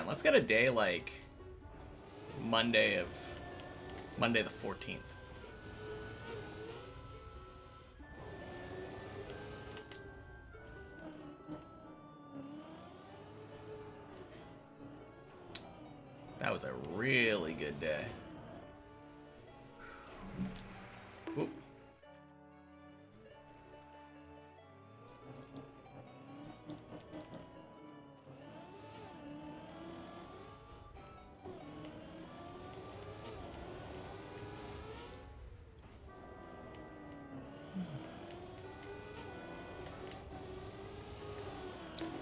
man. Let's get a day like Monday the 14th. That was a really good day. Oop.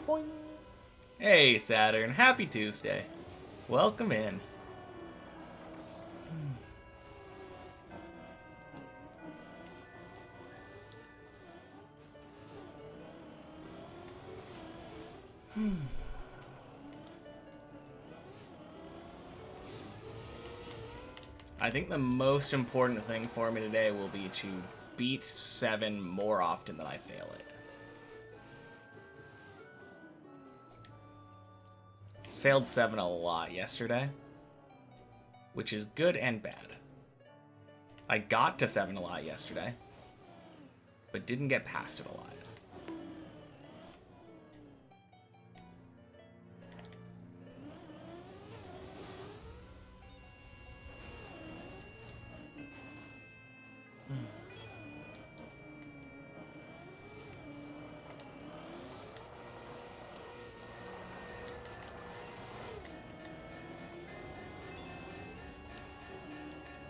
Boing. Hey, Saturn. Happy Tuesday. Welcome in. I think the most important thing for me today will be to beat 7 more often than I fail it. Failed 7 a lot yesterday, which is good and bad. I got to 7 a lot yesterday, but didn't get past it a lot.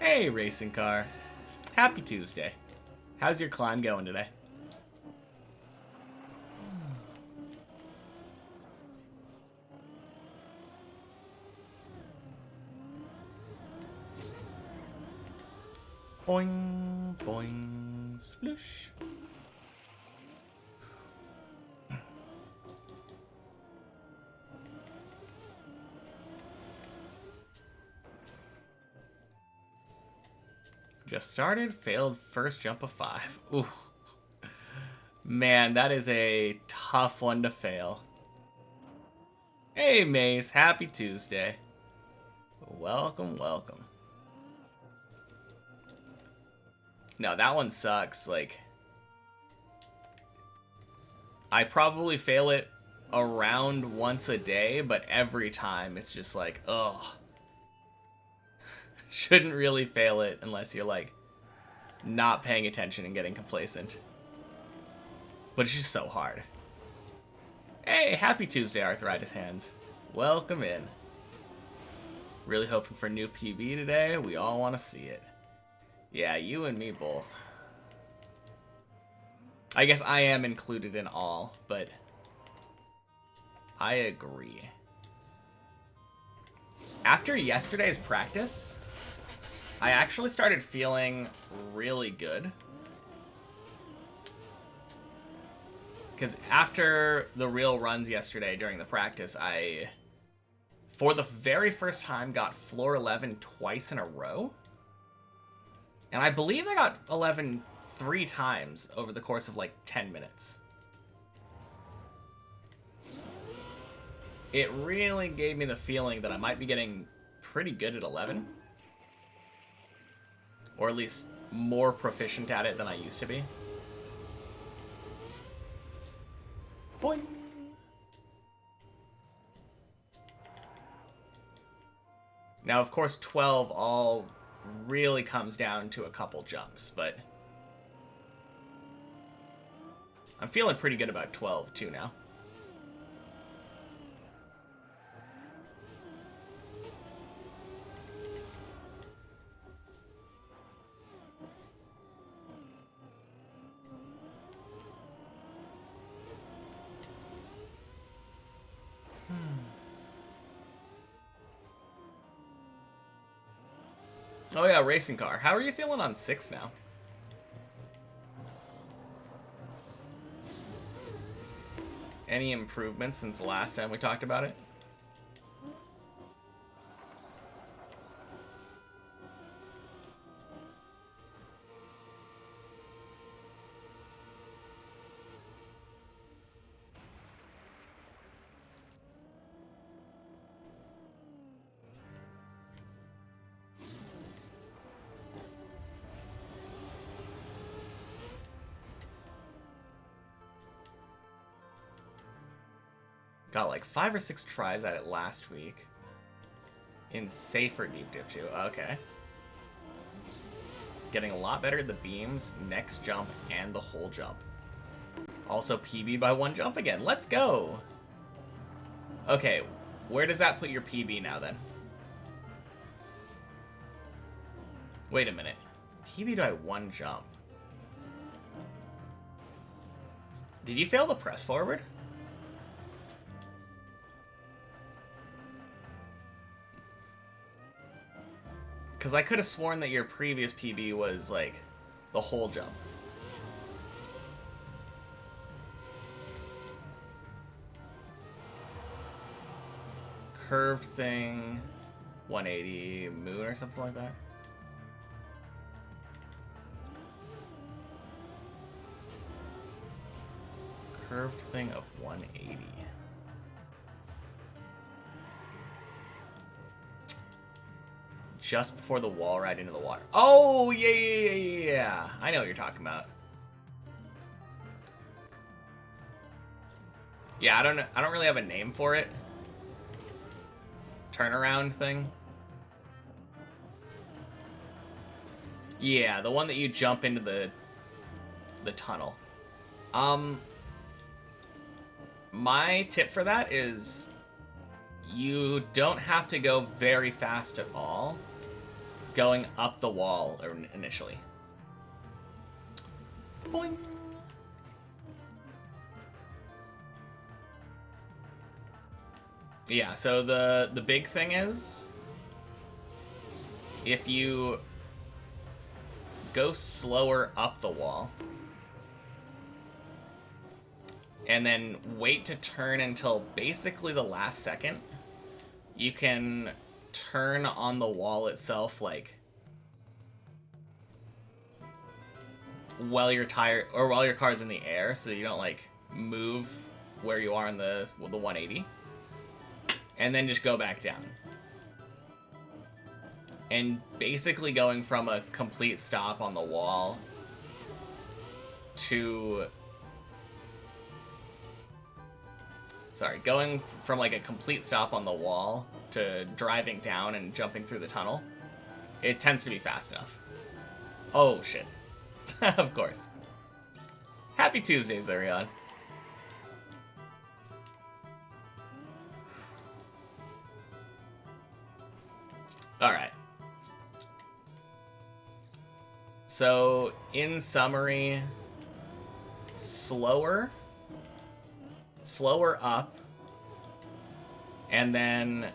Hey, racing car. Happy Tuesday. How's your climb going today? Boing, boing, sploosh. Just started, failed first jump of 5. Ooh. Man, that is a tough one to fail. Hey, Mace. Happy Tuesday. Welcome, welcome. No, that one sucks. Like, I probably fail it around once a day, but every time it's just like, ugh. Shouldn't really fail it unless you're, like, not paying attention and getting complacent. But it's just so hard. Hey, happy Tuesday, Arthritis Hands. Welcome in. Really hoping for new PB today. We all want to see it. Yeah, you and me both. I guess I am included in all, but I agree. After yesterday's practice, I actually started feeling really good. Because after the real runs yesterday during the practice, I, for the very first time, got floor 11 twice in a row. And I believe I got 11 3 times over the course of like 10 minutes. It really gave me the feeling that I might be getting pretty good at 11. Or at least more proficient at it than I used to be. Boing. Now, of course, 12 all really comes down to a couple jumps, but I'm feeling pretty good about 12 too now. Oh yeah, racing car. How are you feeling on 6 now? Any improvements since the last time we talked about it? Got like 5 or 6 tries at it last week. In safer deep dip too. Okay. Getting a lot better at the beams, next jump, and the whole jump. Also PB by 1 jump again. Let's go! Okay, where does that put your PB now then? Wait a minute. PB by 1 jump. Did you fail the press forward? Because I could have sworn that your previous PB was, like, the whole jump. Curved thing, 180, moon or something like that. Curved thing of 180. Just before the wall ride into the water. Oh, yeah. I know what you're talking about. Yeah, I don't really have a name for it. Turnaround thing. Yeah, the one that you jump into the tunnel. My tip for that is you don't have to go very fast at all going up the wall initially. Boing. Yeah, so the big thing is if you go slower up the wall and then wait to turn until basically the last second, you can turn on the wall itself, like, while your car's in the air, so you don't, like, move where you are in the 180, and then just go back down. And basically going from a complete stop on the wall to... Sorry, going from like a complete stop on the wall to driving down and jumping through the tunnel, it tends to be fast enough. Oh, shit. Of course. Happy Tuesdays, Arion. Alright. So, in summary, slower up, and then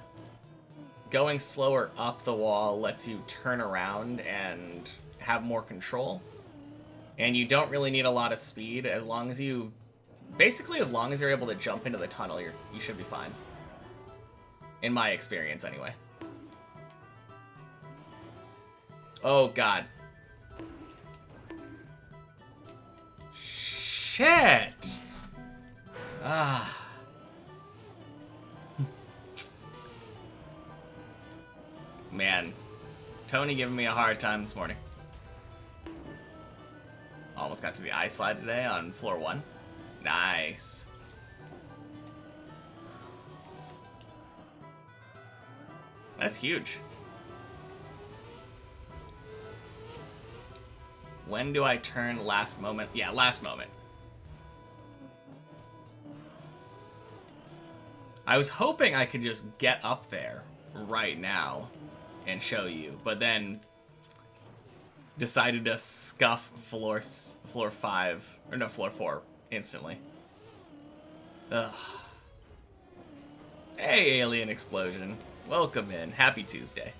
going slower up the wall lets you turn around and have more control. And you don't really need a lot of speed as long as you... Basically, as long as you're able to jump into the tunnel, you should be fine. In my experience, anyway. Oh, God. Shit! Ah. Man. Tony giving me a hard time this morning. Almost got to the ice slide today on floor 1. Nice. That's huge. When do I turn last moment? Yeah, last moment. I was hoping I could just get up there right now and show you, but then decided to scuff floor 5, or no, floor 4 instantly. Ugh. Hey, Alien Explosion. Welcome in. Happy Tuesday.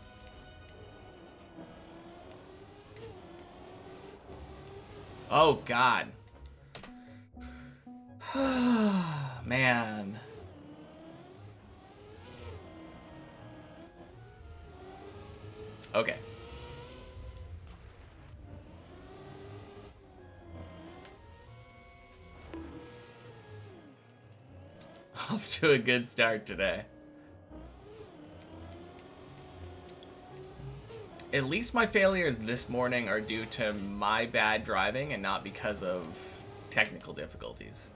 Oh, God. Man. Okay. Off to a good start today. At least my failures this morning are due to my bad driving and not because of technical difficulties.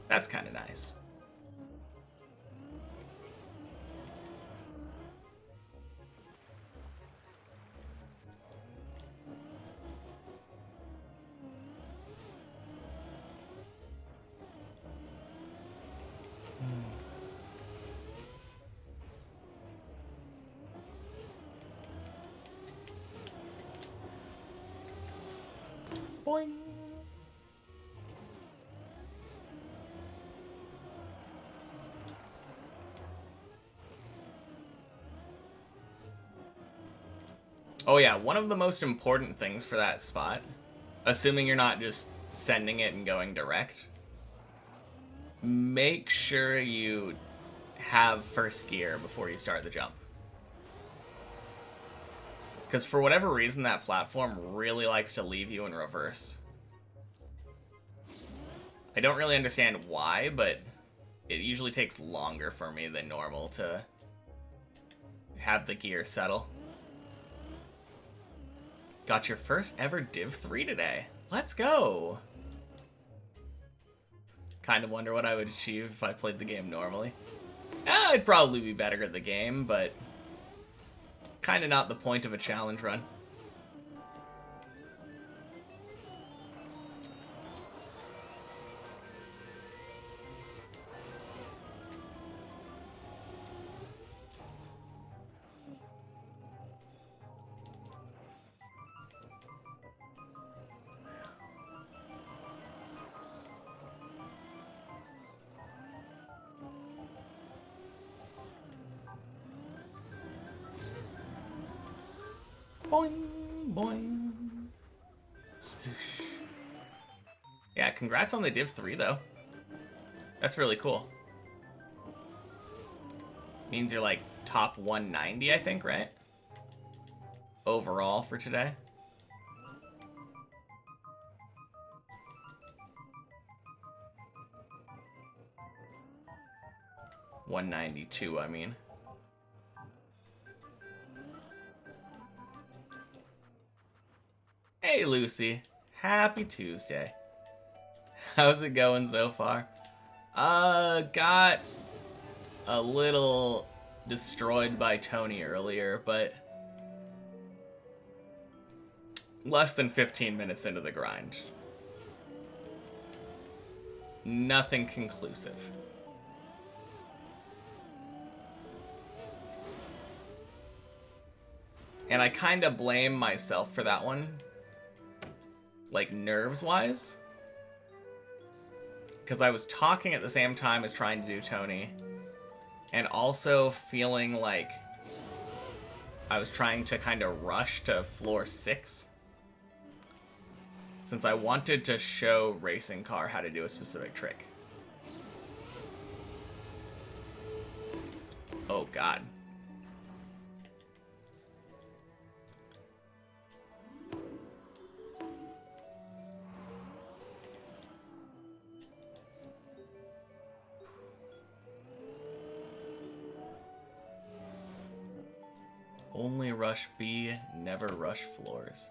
That's kind of nice. Boing. Oh yeah, one of the most important things for that spot, assuming you're not just sending it and going direct, make sure you have first gear before you start the jump. Because for whatever reason, that platform really likes to leave you in reverse. I don't really understand why, but it usually takes longer for me than normal to have the gear settle. Got your first ever Div 3 today. Let's go! Kind of wonder what I would achieve if I played the game normally. I'd probably be better at the game, but kind of not the point of a challenge run. Boing, boing. Sploosh. Yeah, congrats on the Div 3, though. That's really cool. Means you're like top 190, I think, right? Overall for today. $192, I mean. Hey, Lucy. Happy Tuesday. How's it going so far? Got a little destroyed by Tony earlier, but less than 15 minutes into the grind. Nothing conclusive. And I kind of blame myself for that one. Like, nerves-wise. Because I was talking at the same time as trying to do Tony. And also feeling like I was trying to kind of rush to floor 6. Since I wanted to show Racing Car how to do a specific trick. Oh, God. Only rush B, never rush floors.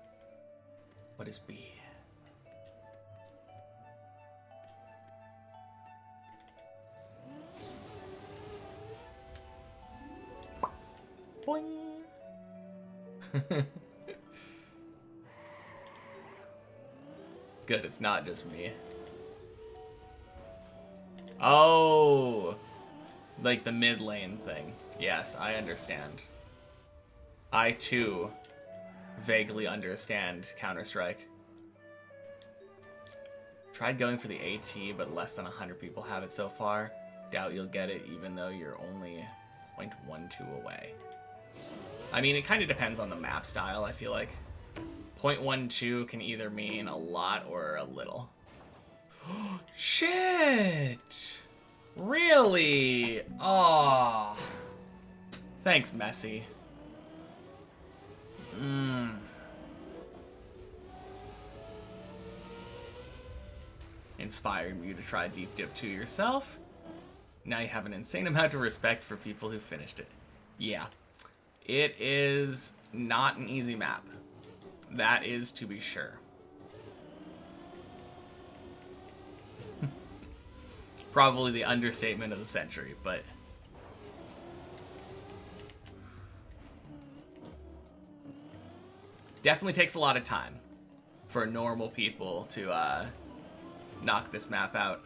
What is B? Boing! Good, it's not just me. Oh! Like the mid lane thing. Yes, I understand. I, too, vaguely understand Counter-Strike. Tried going for the AT, but less than 100 people have it so far. Doubt you'll get it, even though you're only 0.12 away. I mean, it kind of depends on the map style, I feel like. 0.12 can either mean a lot or a little. Shit! Really? Aw. Thanks, Messi. Inspiring you to try Deep Dip 2 yourself. Now you have an insane amount of respect for people who finished it. Yeah. It is not an easy map. That is to be sure. Probably the understatement of the century, but definitely takes a lot of time for normal people to knock this map out.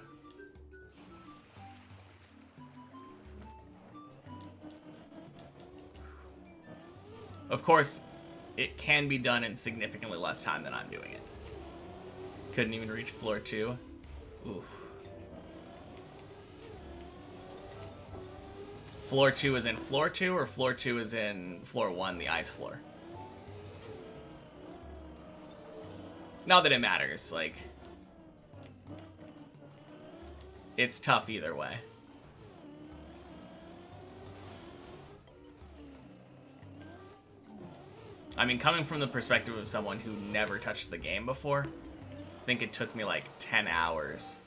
Of course, it can be done in significantly less time than I'm doing it. Couldn't even reach floor 2. Oof. Floor 2 is in floor 2, or floor 2 is in floor 1, the ice floor? Not that it matters, like, it's tough either way. I mean, coming from the perspective of someone who never touched the game before, I think it took me like 10 hours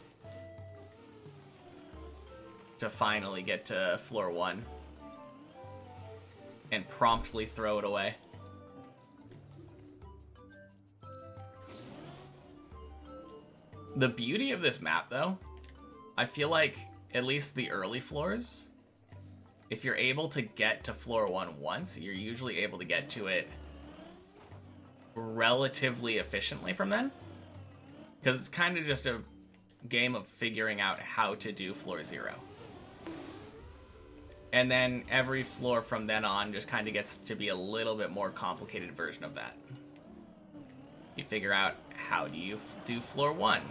to finally get to floor 1 and promptly throw it away. The beauty of this map, though, I feel like at least the early floors, if you're able to get to floor 1 once, you're usually able to get to it relatively efficiently from then. Because it's kind of just a game of figuring out how to do floor 0. And then every floor from then on just kind of gets to be a little bit more complicated version of that. You figure out, how do you do floor 1?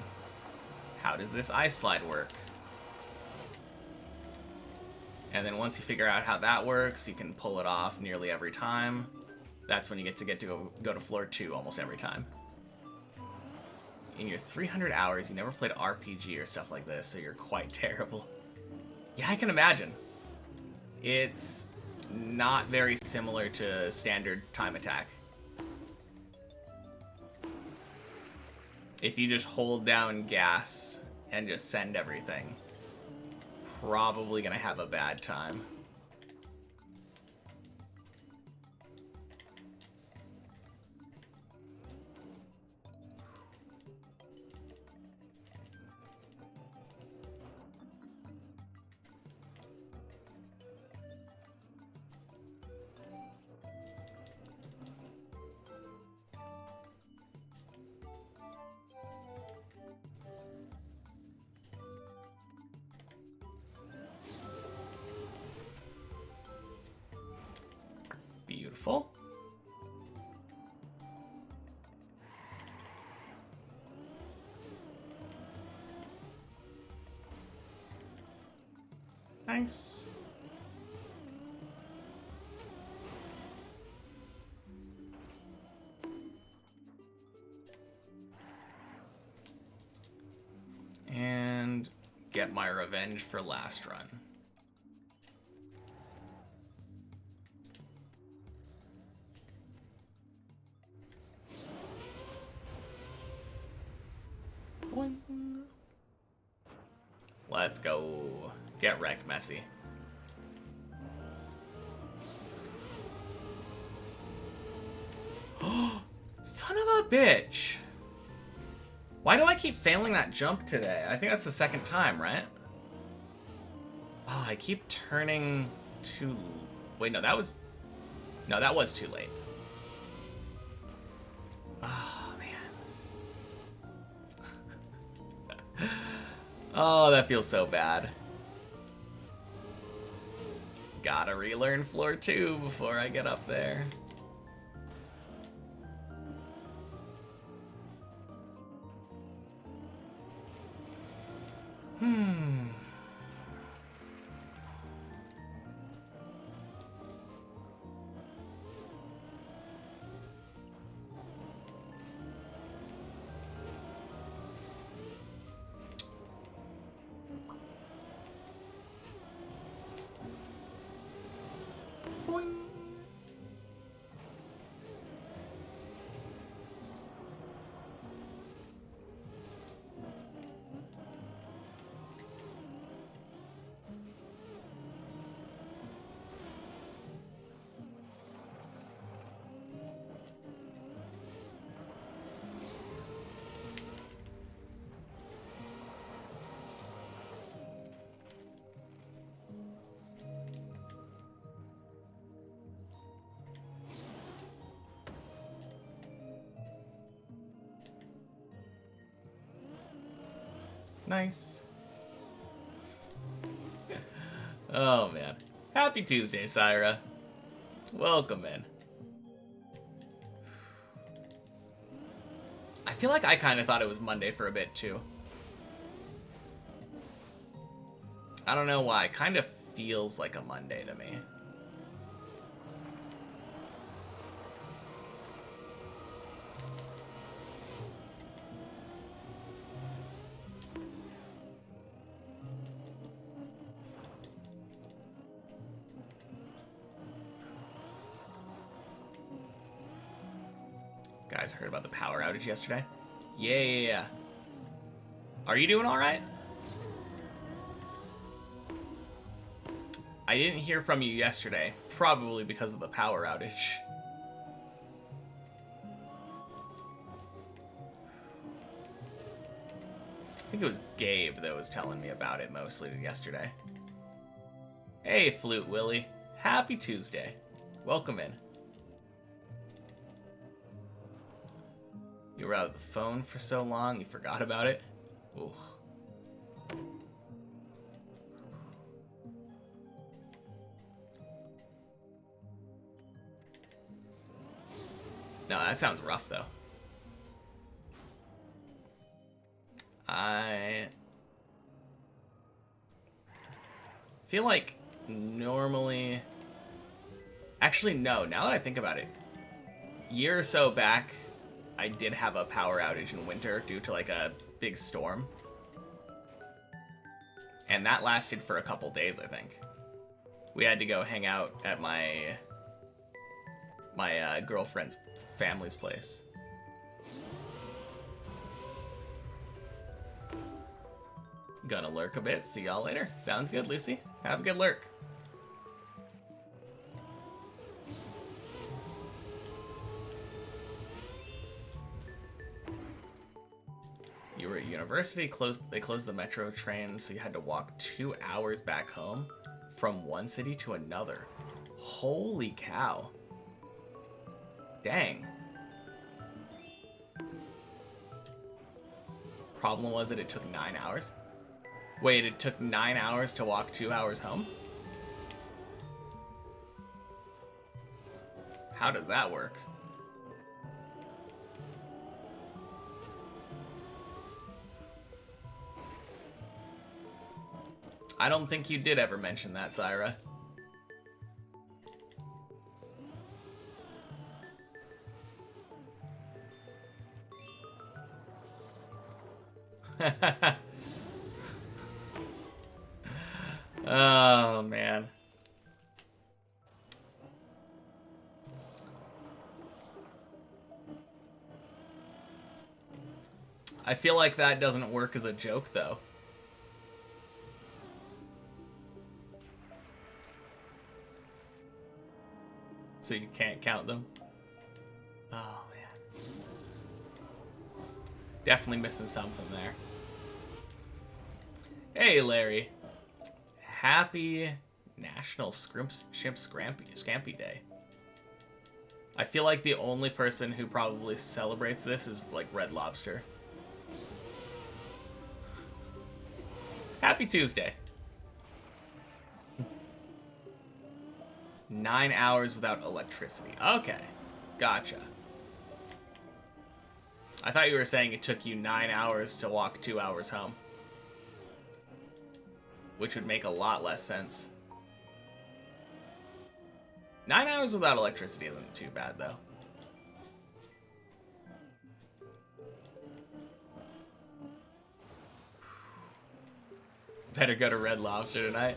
How does this ice slide work? And then once you figure out how that works, you can pull it off nearly every time. That's when you get to go to floor 2 almost every time. In your 300 hours, you never played RPG or stuff like this, so you're quite terrible. Yeah, I can imagine. It's not very similar to standard time attack. If you just hold down gas and just send everything, probably gonna have a bad time. Beautiful. Nice. And get my revenge for last run. Let's go. Get wrecked, Messi. Son of a bitch. Why do I keep failing that jump today? I think that's the second time, right? Oh, I keep turning too... Wait, no, that was... No, that was too late. Oh, man. Oh, that feels so bad. Gotta relearn floor 2 before I get up there. Boing. Nice. Oh, man. Happy Tuesday, Syra. Welcome in. I feel like I kind of thought it was Monday for a bit, too. I don't know why. It kind of feels like a Monday to me. Guys, heard about the power outage yesterday? Yeah. Are you doing all right? I didn't hear from you yesterday, probably because of the power outage. I think it was Gabe that was telling me about it mostly yesterday. Hey, Flute Willie. Happy Tuesday. Welcome in. You were out of the phone for so long, you forgot about it? Ooh. No, that sounds rough, though. I feel like normally... Actually, no. Now that I think about it, a year or so back, I did have a power outage in winter due to like a big storm. And that lasted for a couple days, I think. We had to go hang out at my girlfriend's family's place. Gonna lurk a bit. See y'all later. Sounds good, Lucy. Have a good lurk. You were at university, they closed the metro trains, so you had to walk 2 hours back home from one city to another. Holy cow. Dang. Problem was that it took 9 hours. Wait, it took 9 hours to walk 2 hours home? How does that work? I don't think you did ever mention that, Syra. Oh, man. I feel like that doesn't work as a joke, though. So you can't count them? Oh, man. Definitely missing something there. Hey, Larry. Happy National Shrimp Scrampy Day. I feel like the only person who probably celebrates this is, like, Red Lobster. Happy Tuesday. 9 hours without electricity. Okay. Gotcha. I thought you were saying it took you 9 hours to walk 2 hours home. Which would make a lot less sense. 9 hours without electricity isn't too bad, though. Better go to Red Lobster tonight.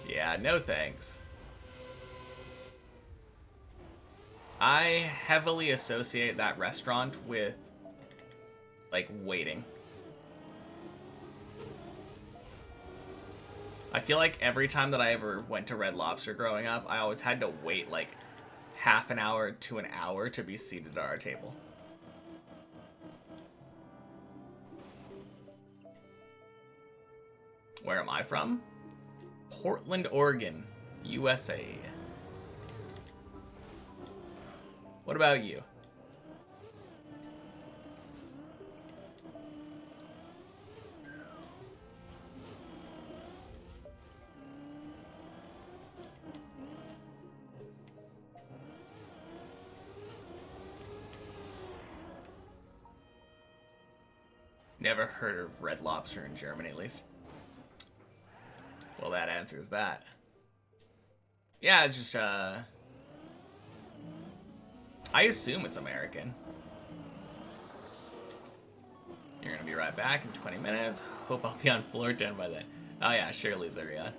Yeah, no thanks. I heavily associate that restaurant with, like, waiting. I feel like every time that I ever went to Red Lobster growing up, I always had to wait, like, half an hour to an hour to be seated at our table. Where am I from? Portland, Oregon, USA. What about you? Never heard of Red Lobster in Germany, at least. Well, that answers that. Yeah, it's just, I assume it's American. You're gonna be right back in 20 minutes. Hope I'll be on floor 10 by then. Oh yeah, Shirley's there, yeah.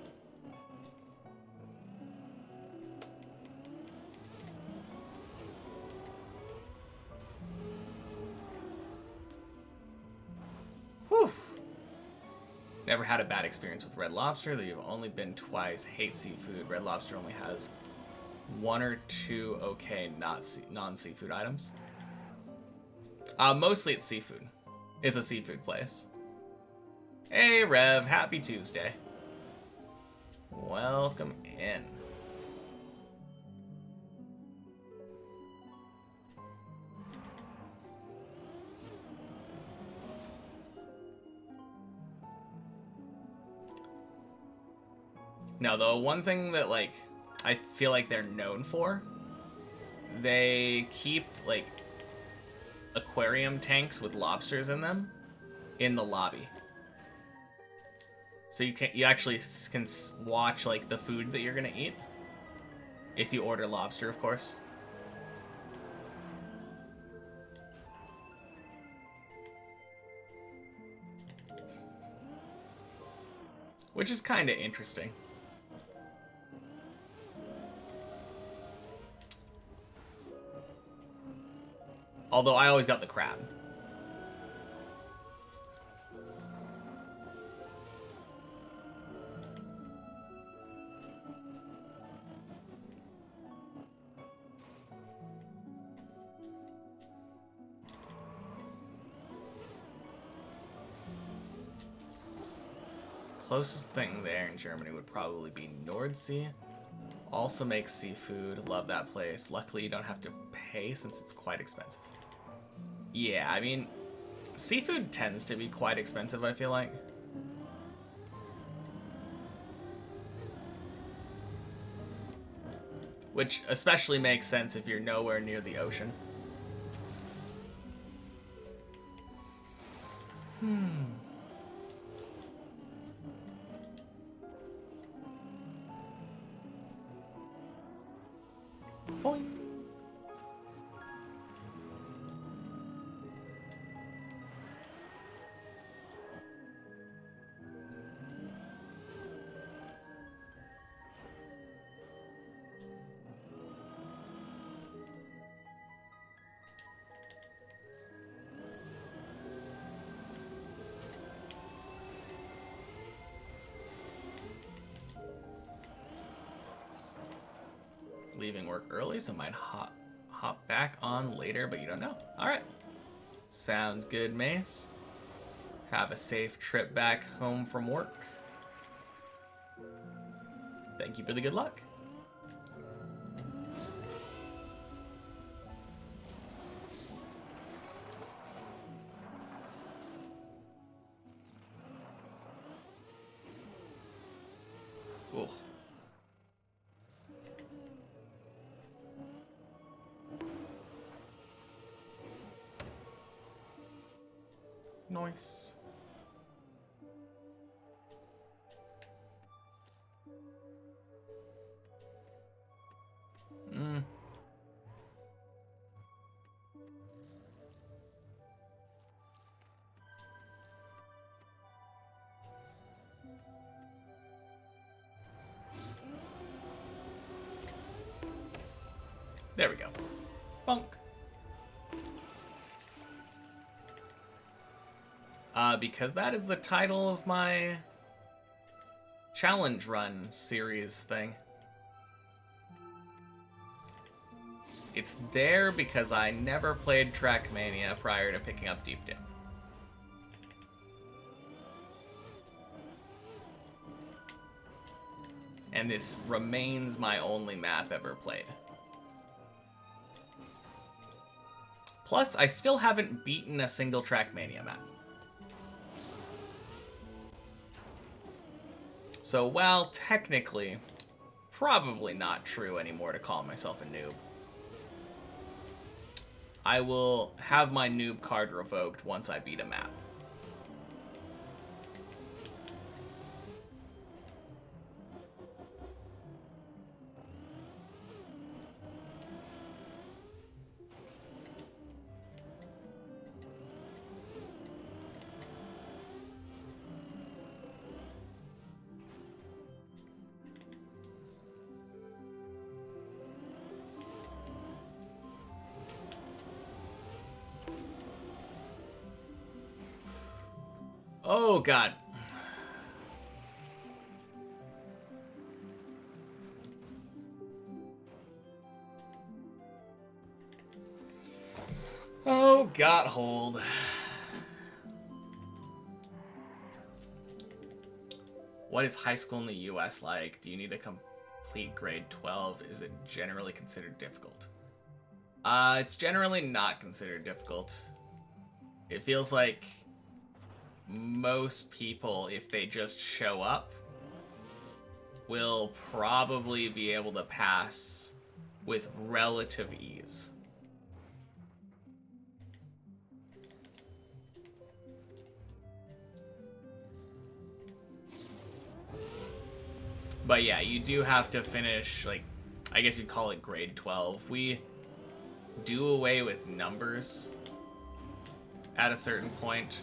Whew. Never had a bad experience with Red Lobster, though you've only been twice. Hate seafood. Red Lobster only has 1 or 2 okay non-seafood items. Mostly it's seafood. It's a seafood place. Hey Rev, happy Tuesday. Welcome in. Now, the one thing that, like, I feel like they're known for, they keep, like, aquarium tanks with lobsters in them in the lobby. So you actually can watch, like, the food that you're gonna eat. If you order lobster, of course. Which is kind of interesting. Although I always got the crab. Closest thing there in Germany would probably be Nordsee. Also makes seafood. Love that place. Luckily, you don't have to pay since it's quite expensive. Yeah, I mean, seafood tends to be quite expensive, I feel like. Which especially makes sense if you're nowhere near the ocean. Boing. Leaving work early, so might hop back on later, but you don't know. All right. Sounds good, Mace. Have a safe trip back home from work. Thank you for the good luck. Ooh. Nice. There we go. Bonk. Because that is the title of my challenge run series thing. It's there because I never played Trackmania prior to picking up Deep Dip. And this remains my only map ever played. Plus, I still haven't beaten a single Trackmania map. So while technically probably not true anymore to call myself a noob, I will have my noob card revoked once I beat a map. Oh, God. Oh, God, hold. What is high school in the US like? Do you need to complete grade 12? Is it generally considered difficult? It's generally not considered difficult. It feels like most people, if they just show up, will probably be able to pass with relative ease. But yeah, you do have to finish, like, I guess you'd call it grade 12. We do away with numbers at a certain point.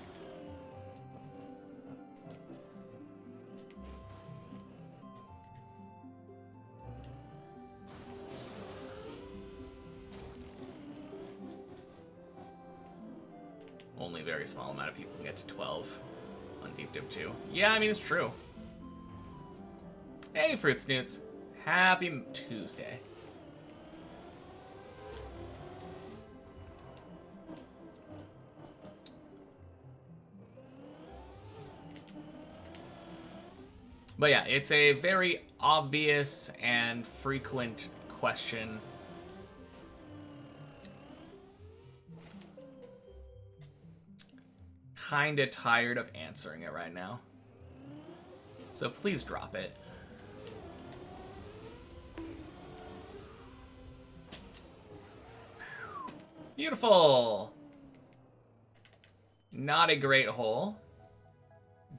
Only a very small amount of people can get to 12 on Deep Dip 2. Yeah, I mean, it's true. Hey, Fruit Snoots. Happy Tuesday. But yeah, it's a very obvious and frequent question. Kinda tired of answering it right now. So please drop it. Beautiful! Not a great hole.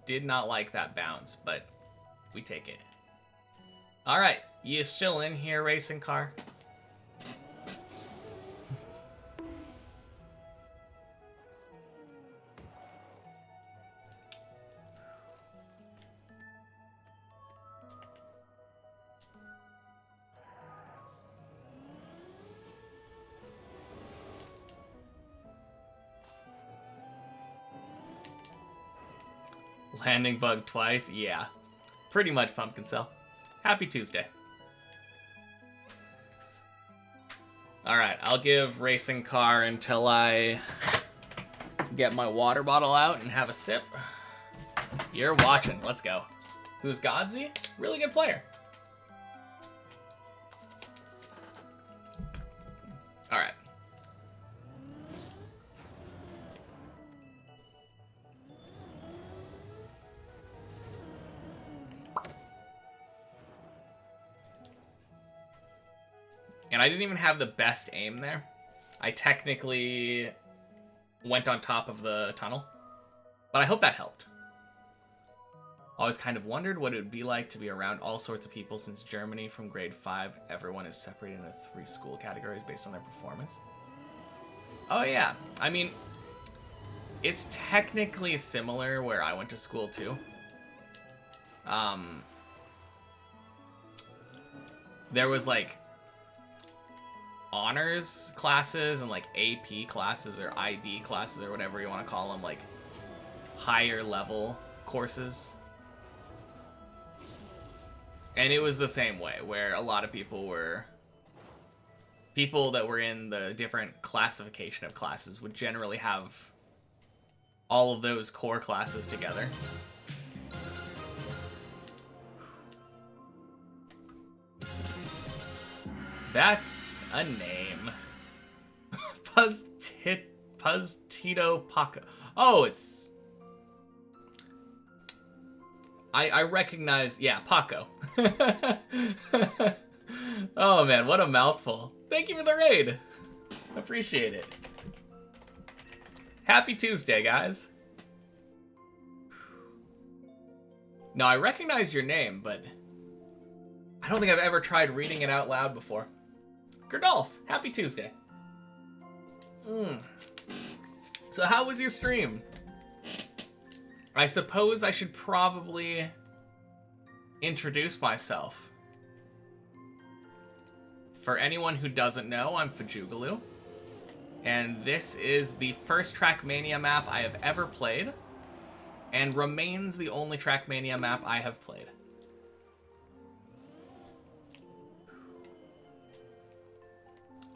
Did not like that bounce, but we take it. Alright, you still in here, racing car? Landing bug twice? Yeah. Pretty much, Pumpkin Cell. Happy Tuesday. Alright, I'll give Racing Car until I get my water bottle out and have a sip. You're watching. Let's go. Who's Godsey? Really good player. Alright. And I didn't even have the best aim there. I technically went on top of the tunnel. But I hope that helped. Always kind of wondered what it would be like to be around all sorts of people since Germany from grade 5. Everyone is separated into 3 school categories based on their performance. Oh yeah, I mean, it's technically similar where I went to school too. There was like honors classes and like AP classes or IB classes or whatever you want to call them, like higher level courses. And it was the same way, where a lot of people that were in the different classification of classes would generally have all of those core classes together. That's a name. Puzztito Paco. Oh, it's... I recognize... Yeah, Paco. Oh, man, what a mouthful. Thank you for the raid. Appreciate it. Happy Tuesday, guys. No, I recognize your name, but I don't think I've ever tried reading it out loud before. Gerdolf, happy Tuesday. So how was your stream? I suppose I should probably introduce myself. For anyone who doesn't know, I'm Fajugaloo, and this is the first Trackmania map I have ever played. and remains the only Trackmania map I have played.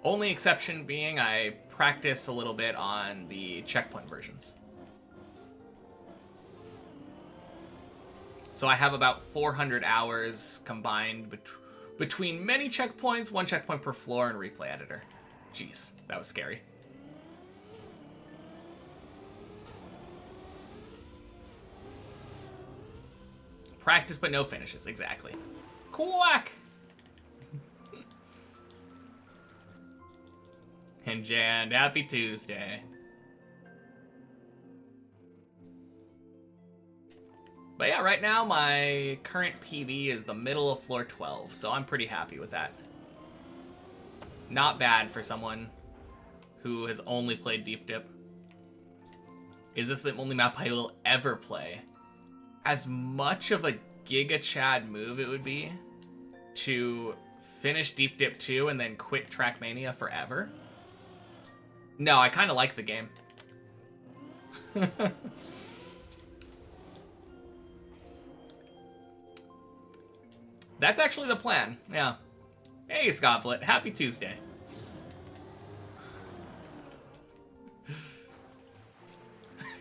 Only exception being I practice a little bit on the checkpoint versions. So I have about 400 hours combined between many checkpoints, 1 checkpoint per floor, and replay editor. Jeez, that was scary. Practice but no finishes, exactly. Quack! And Jan, happy Tuesday. But yeah, right now my current PB is the middle of floor 12, so I'm pretty happy with that. Not bad for someone who has only played Deep Dip. Is this the only map I will ever play? As much of a Giga Chad move it would be to finish Deep Dip 2 and then quit Trackmania forever. No, I kind of like the game. That's actually the plan, yeah. Hey, Scofflet, happy Tuesday.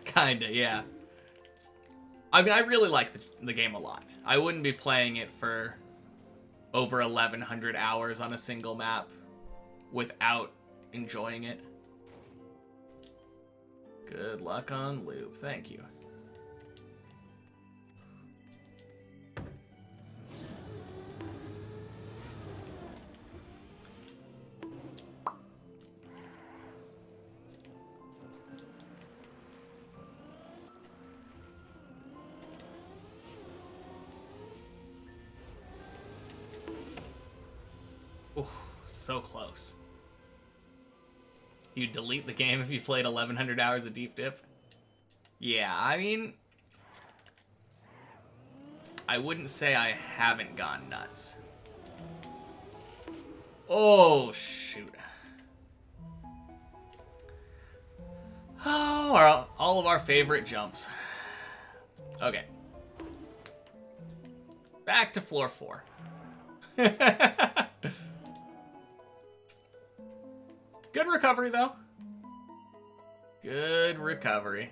Kinda, yeah. I mean, I really like the game a lot. I wouldn't be playing it for over 1,100 hours on a single map without enjoying it. Good luck on loop. Thank you. Ooh, so close. You delete the game if you played 1,100 hours of Deep Dip? Yeah, I mean, I wouldn't say I haven't gone nuts. Oh, shoot. Oh, all of our favorite jumps. Okay. Back to floor 4. Good recovery, though. Good recovery.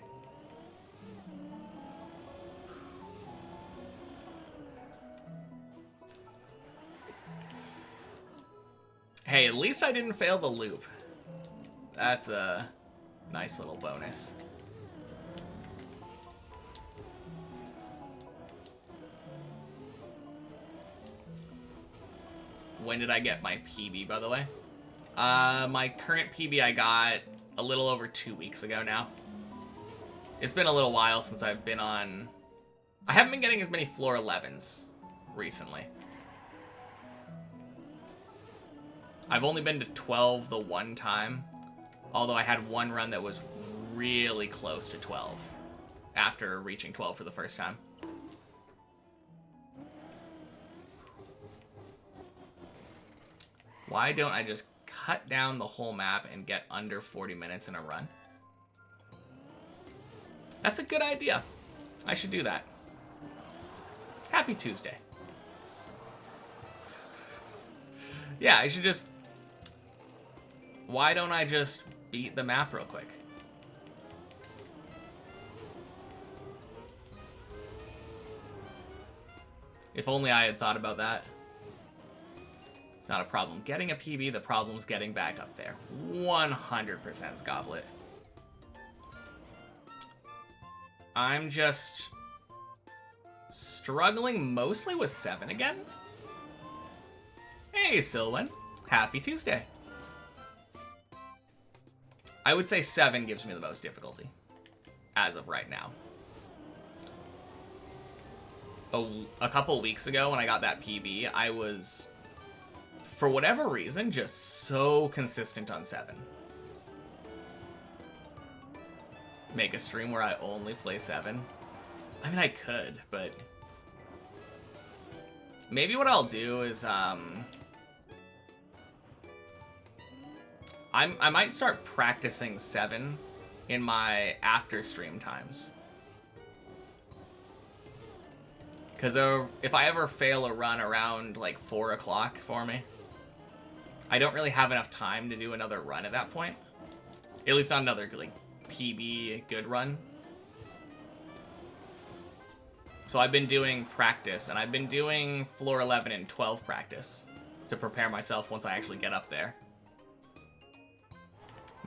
Hey, at least I didn't fail the loop. That's a nice little bonus. When did I get my PB, by the way? My current PB I got a little over 2 weeks ago now. It's been a little while since I've been on... I haven't been getting as many floor 11s recently. I've only been to 12 the one time, although I had one run that was really close to 12 after reaching 12 for the first time. Why don't I just cut down the whole map and get under 40 minutes in a run? That's a good idea. I should do that. Happy Tuesday. Yeah, I should just... Why don't I just beat the map real quick? If only I had thought about that. It's not a problem getting a PB, the problem's getting back up there. 100% Goblet. I'm just struggling mostly with 7 again. Hey, Sylwan. Happy Tuesday. I would say 7 gives me the most difficulty as of right now. A couple weeks ago when I got that PB, I was, for whatever reason, just so consistent on 7. Make a stream where I only play 7. I mean, I could, but maybe what I'll do is I might start practicing 7 in my after stream times. Because if I ever fail a run around like 4 o'clock for me, I don't really have enough time to do another run at that point. At least not another like PB good run. So I've been doing practice, and I've been doing floor 11 and 12 practice to prepare myself once I actually get up there.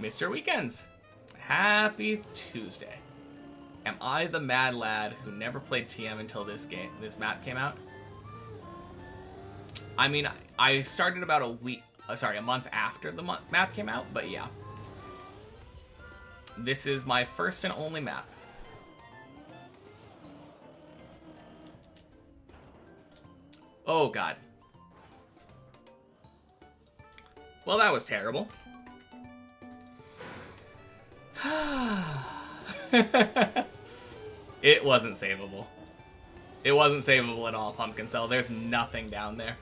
Mr. Weekends, happy Tuesday. Am I the mad lad who never played TM until this map came out? I mean, I started about a month after the map came out, but yeah. This is my first and only map. Oh, God. Well, that was terrible. It wasn't savable. It wasn't savable at all, Pumpkin Cell. There's nothing down there.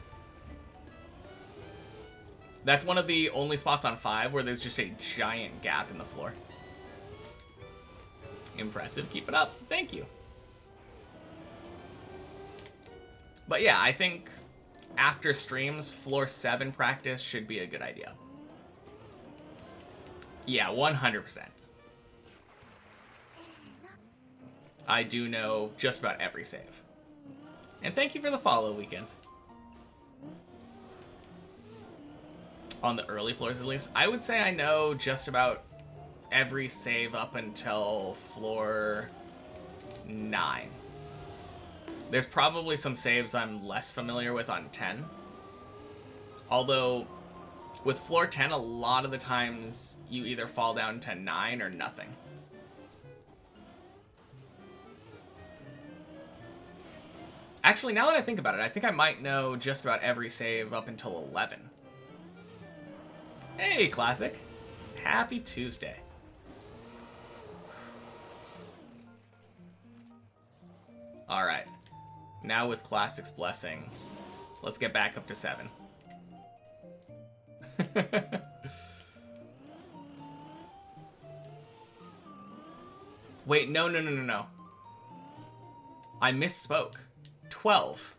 That's one of the only spots on 5 where there's just a giant gap in the floor. Impressive. Keep it up. Thank you. But yeah, I think after streams, floor 7 practice should be a good idea. Yeah, 100%. I do know just about every save. And thank you for the follow, Weekends. On the early floors, at least. I would say I know just about every save up until floor 9. There's probably some saves I'm less familiar with on 10. Although, with floor 10, a lot of the times you either fall down to 9 or nothing. Actually, now that I think about it, I think I might know just about every save up until 11. Hey, Classic. Happy Tuesday. Alright. Now with Classic's blessing, let's get back up to 7. Wait, no. I misspoke. 12.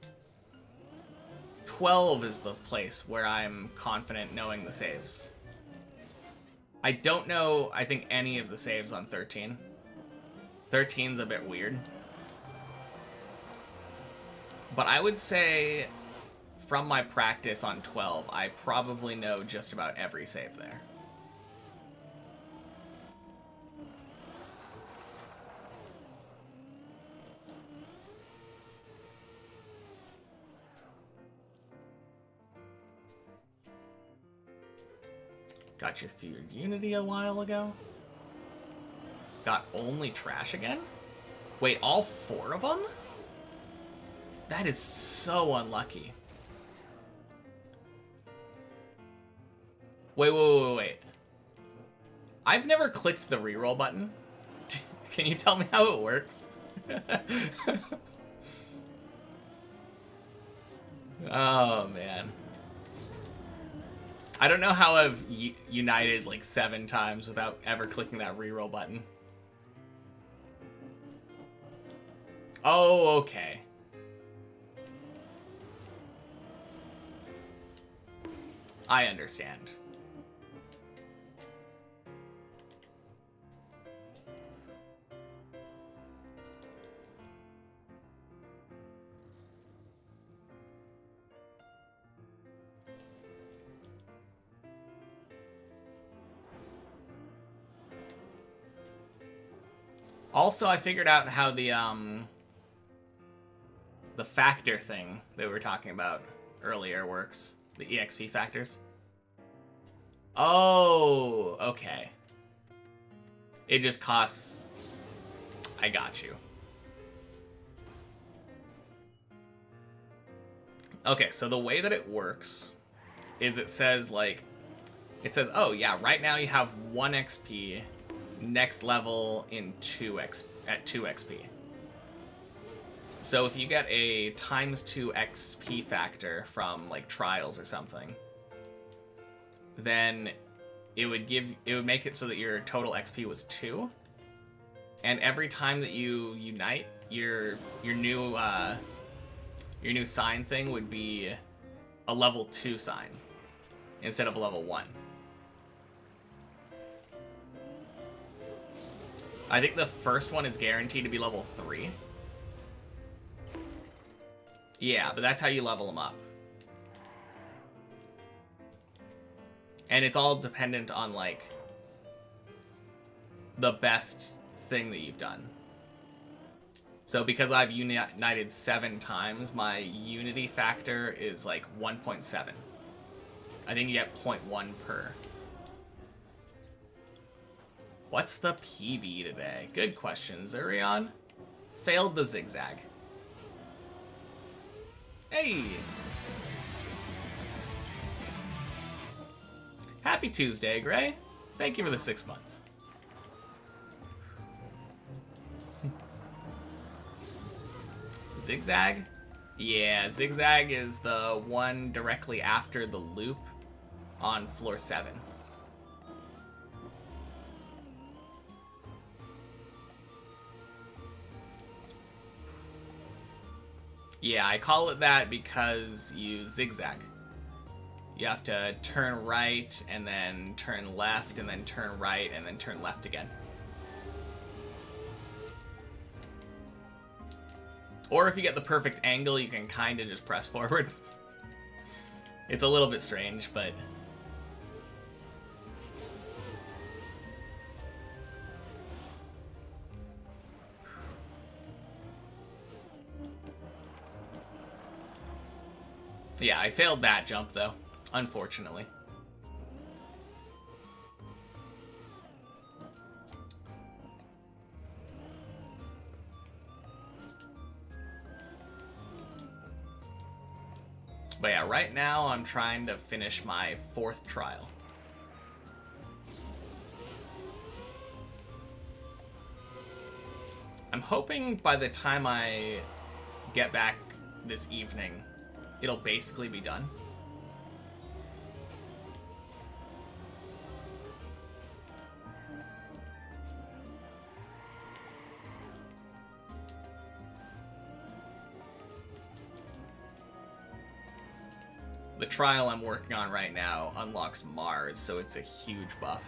12 is the place where I'm confident knowing the saves. I don't know, I think, any of the saves on 13. 13's a bit weird. But I would say, from my practice on 12, I probably know just about every save there. Got you through Unity a while ago? Got only trash again? Wait, all 4 of them? That is so unlucky. Wait. I've never clicked the reroll button. Can you tell me how it works? Oh, man. I don't know how I've united like 7 times without ever clicking that reroll button. Oh, okay. I understand. Also, I figured out how the factor thing that we were talking about earlier works. The EXP factors. Oh, okay. It just costs... I got you. Okay, so the way that it works is it says, like... It says, oh, yeah, right now you have 1 XP, next level in 2 XP. So if you get a ×2 XP factor from like trials or something, then it would make it so that your total XP was 2. And every time that you unite your new Your new sign thing would be a level 2 sign instead of a level 1. I think the first one is guaranteed to be level 3. Yeah, but that's how you level them up. And it's all dependent on, like, the best thing that you've done. So because I've united 7 times, my unity factor is like 1.7. I think you get 0.1 per. What's the PB today? Good question, Zurion. Failed the zigzag. Hey! Happy Tuesday, Gray. Thank you for the 6 months. Zigzag? Yeah, zigzag is the one directly after the loop on floor 7. Yeah, I call it that because you zigzag. You have to turn right, and then turn left, and then turn right, and then turn left again. Or if you get the perfect angle, you can kind of just press forward. It's a little bit strange, but... yeah, I failed that jump, though, unfortunately. But yeah, right now I'm trying to finish my 4th trial. I'm hoping by the time I get back this evening, it'll basically be done. The trial I'm working on right now unlocks Mars, so it's a huge buff.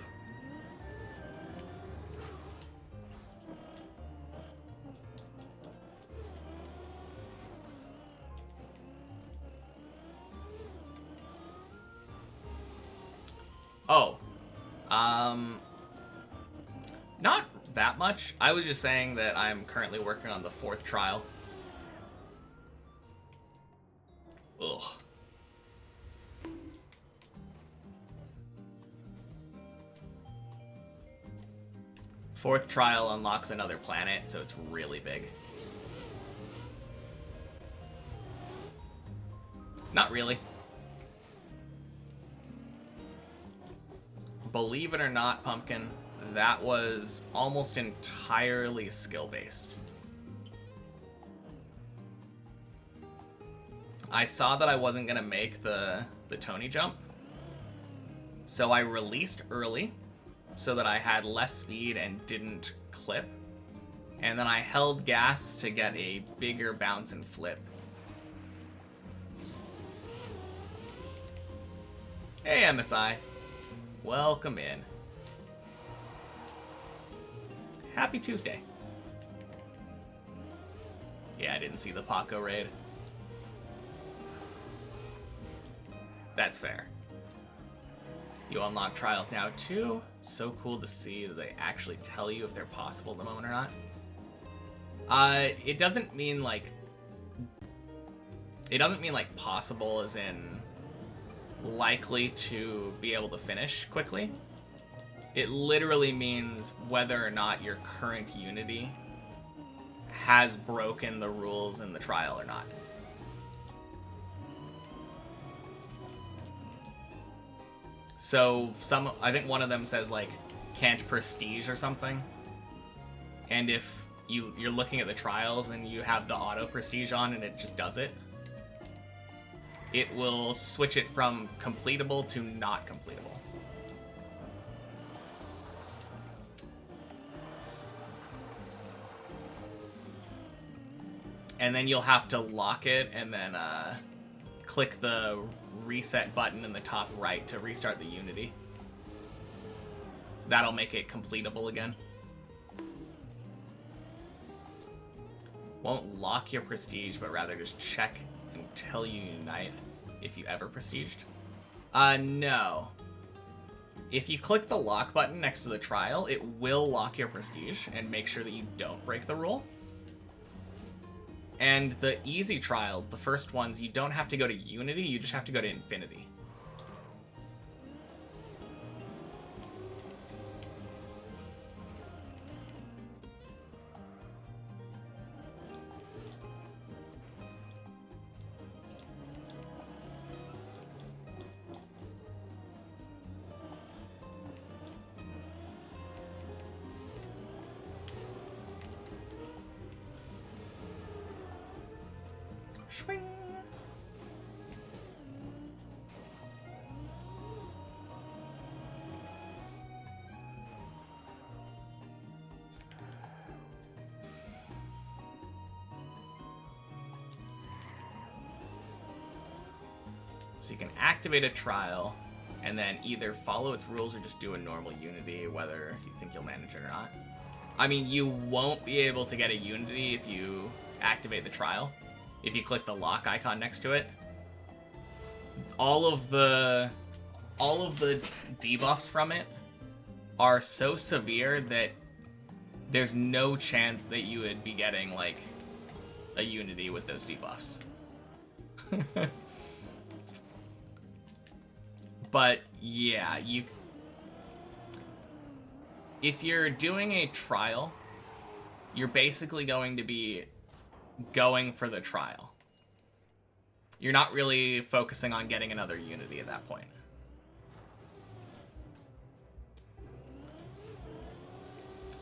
Oh. Not that much. I was just saying that I'm currently working on the 4th trial. Ugh. Fourth trial unlocks another planet, so it's really big. Not really. Believe it or not, Pumpkin, that was almost entirely skill-based. I saw that I wasn't going to make the Tony jump, so I released early so that I had less speed and didn't clip, and then I held gas to get a bigger bounce and flip. Hey, MSI. Welcome in. Happy Tuesday. Yeah, I didn't see the Paco raid. That's fair. You unlock trials now too. So cool to see that they actually tell you if they're possible at the moment or not. It doesn't mean like possible as in likely to be able to finish quickly. It literally means whether or not your current Unity has broken the rules in the trial or not. So I think one of them says like can't prestige or something. And if you're looking at the trials and you have the auto prestige on and it just does it, it will switch it from completable to not completable. And then you'll have to lock it and then click the reset button in the top right to restart the Unity. That'll make it completable again. Won't lock your prestige, but rather just check until you unite if you ever prestiged. No. If you click the lock button next to the trial, it will lock your prestige and make sure that you don't break the rule. And the easy trials, the first ones, you don't have to go to Unity, you just have to go to Infinity. Swing. So you can activate a trial and then either follow its rules or just do a normal Unity, whether you think you'll manage it or not. I mean, you won't be able to get a Unity if you activate the trial. If you click the lock icon next to it, all of the debuffs from it are so severe that there's no chance that you would be getting like a Unity with those debuffs. But yeah, if you're doing a trial, you're basically going to be going for the trial. You're not really focusing on getting another Unity at that point.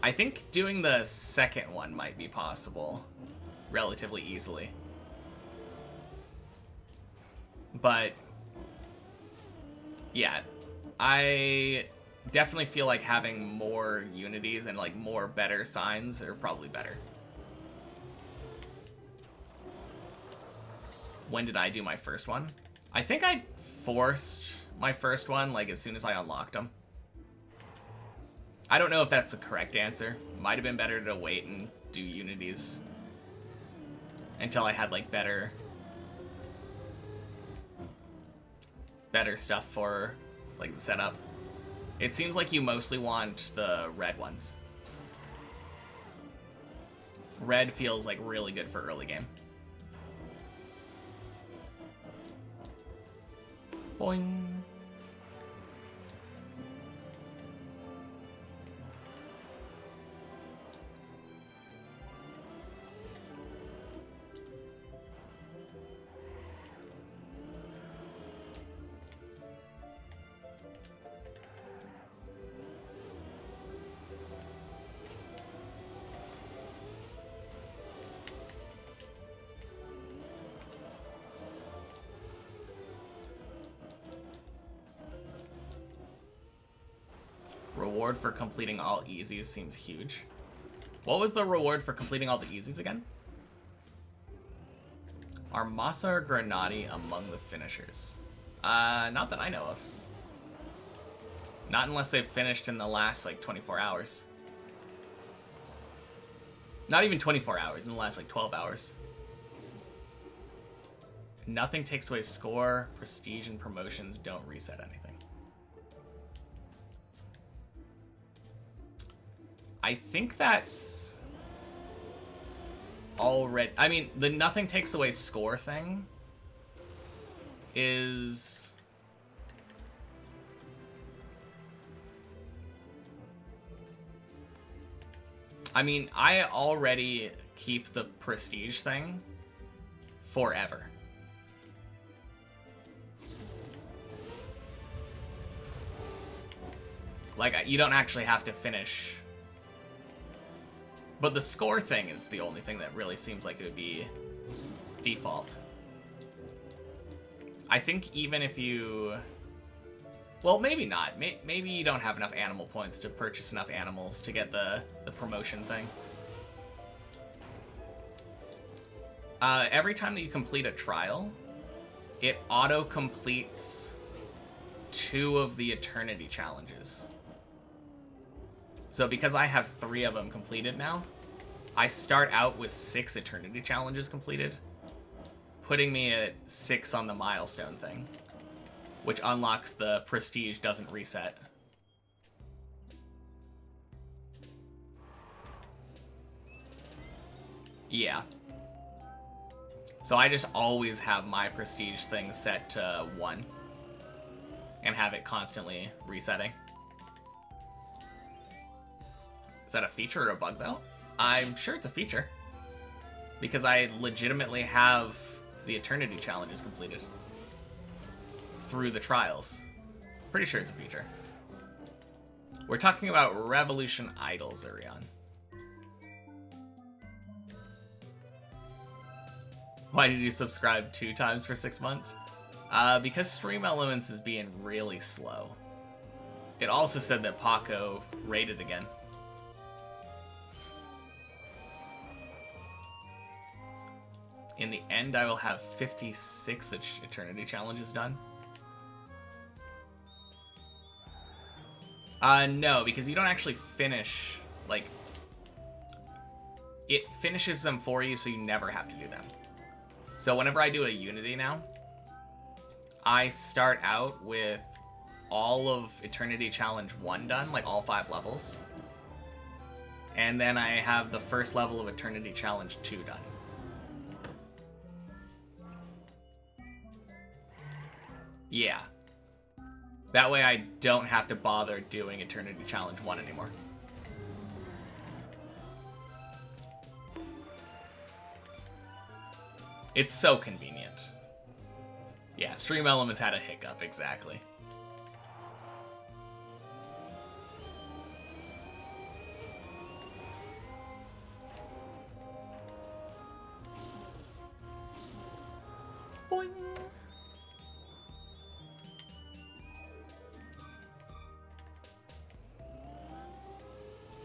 I think doing the second one might be possible relatively easily. But yeah, I definitely feel like having more Unities and like more better signs are probably better. When did I do my first one? I think I forced my first one like as soon as I unlocked them. I don't know if that's the correct answer. Might have been better to wait and do Unities until I had like better stuff for like the setup. It seems like you mostly want the red ones. Red feels like really good for early game. Boing. Reward for completing all easies seems huge. What was the reward for completing all the easies again? Are Masa or Granati among the finishers? Not that I know of. Not unless they've finished in the last like 24 hours. Not even 24 hours, in the last like 12 hours. Nothing takes away score, prestige, and promotions don't reset anything. I think that's already... I mean, the nothing takes away score thing is... I mean, I already keep the prestige thing forever. Like, you don't actually have to finish... But the score thing is the only thing that really seems like it would be default. I think even if you... Well, maybe not. Maybe you don't have enough animal points to purchase enough animals to get the promotion thing. Every time that you complete a trial, it auto-completes 2 of the Eternity challenges. So because I have 3 of them completed now, I start out with 6 Eternity challenges completed, putting me at 6 on the milestone thing, which unlocks the prestige doesn't reset. Yeah. So I just always have my prestige thing set to 1 and have it constantly resetting. Is that a feature or a bug, though? I'm sure it's a feature, because I legitimately have the Eternity challenges completed through the trials. Pretty sure it's a feature. We're talking about Revolution Idol, Zurion. Why did you subscribe 2 times for 6 months? Because Stream Elements is being really slow. It also said that Paco raided again. In the end, I will have 56 Eternity challenges done. No, because you don't actually finish, like, it finishes them for you, so you never have to do them. So whenever I do a Unity now, I start out with all of Eternity Challenge 1 done, like all 5 levels. And then I have the first level of Eternity Challenge 2 done. Yeah. That way I don't have to bother doing Eternity Challenge 1 anymore. It's so convenient. Yeah, Stream Elements had a hiccup, exactly. Boing.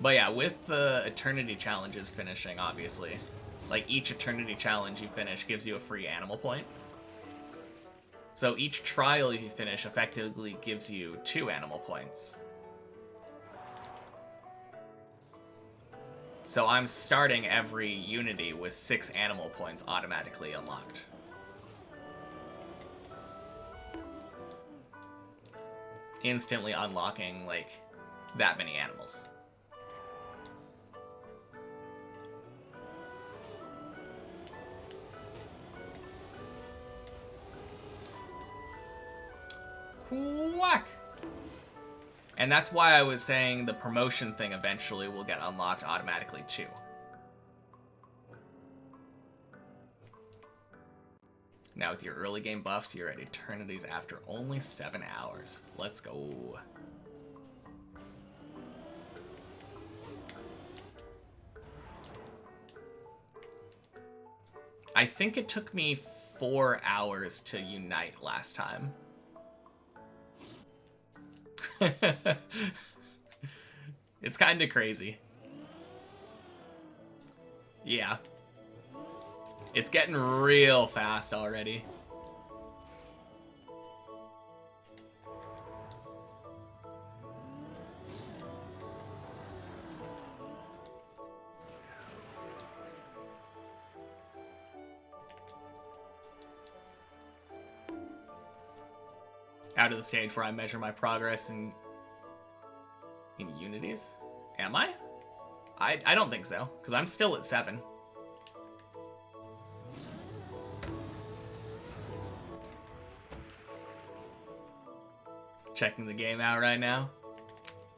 But yeah, with the Eternity challenges finishing, obviously, like each Eternity challenge you finish gives you a free animal point. So each trial you finish effectively gives you 2 animal points. So I'm starting every Unity with 6 animal points automatically unlocked. Instantly unlocking, like, that many animals. Quack! And that's why I was saying the promotion thing eventually will get unlocked automatically too. Now with your early game buffs, you're at Eternities after only 7 hours. Let's go. I think it took me 4 hours to unite last time. It's kind of crazy. Yeah. It's getting real fast already. Out of the stage where I measure my progress in Unities? Am I? I don't think so, because I'm still at 7. Checking the game out right now.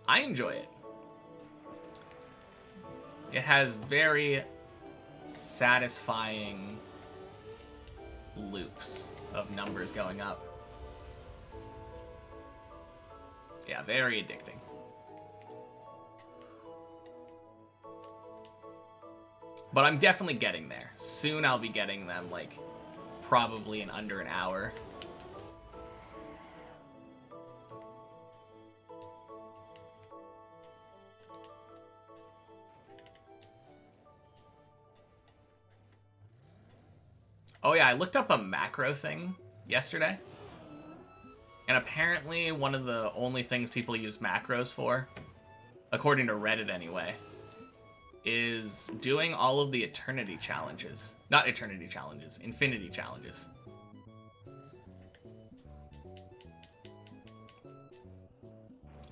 I enjoy it. It has very satisfying loops of numbers going up. Yeah, very addicting. But I'm definitely getting there. Soon I'll be getting them, like, probably in under an hour. Oh yeah, I looked up a macro thing yesterday. And apparently one of the only things people use macros for, according to Reddit anyway, is doing all of the eternity challenges. Not eternity challenges, infinity challenges.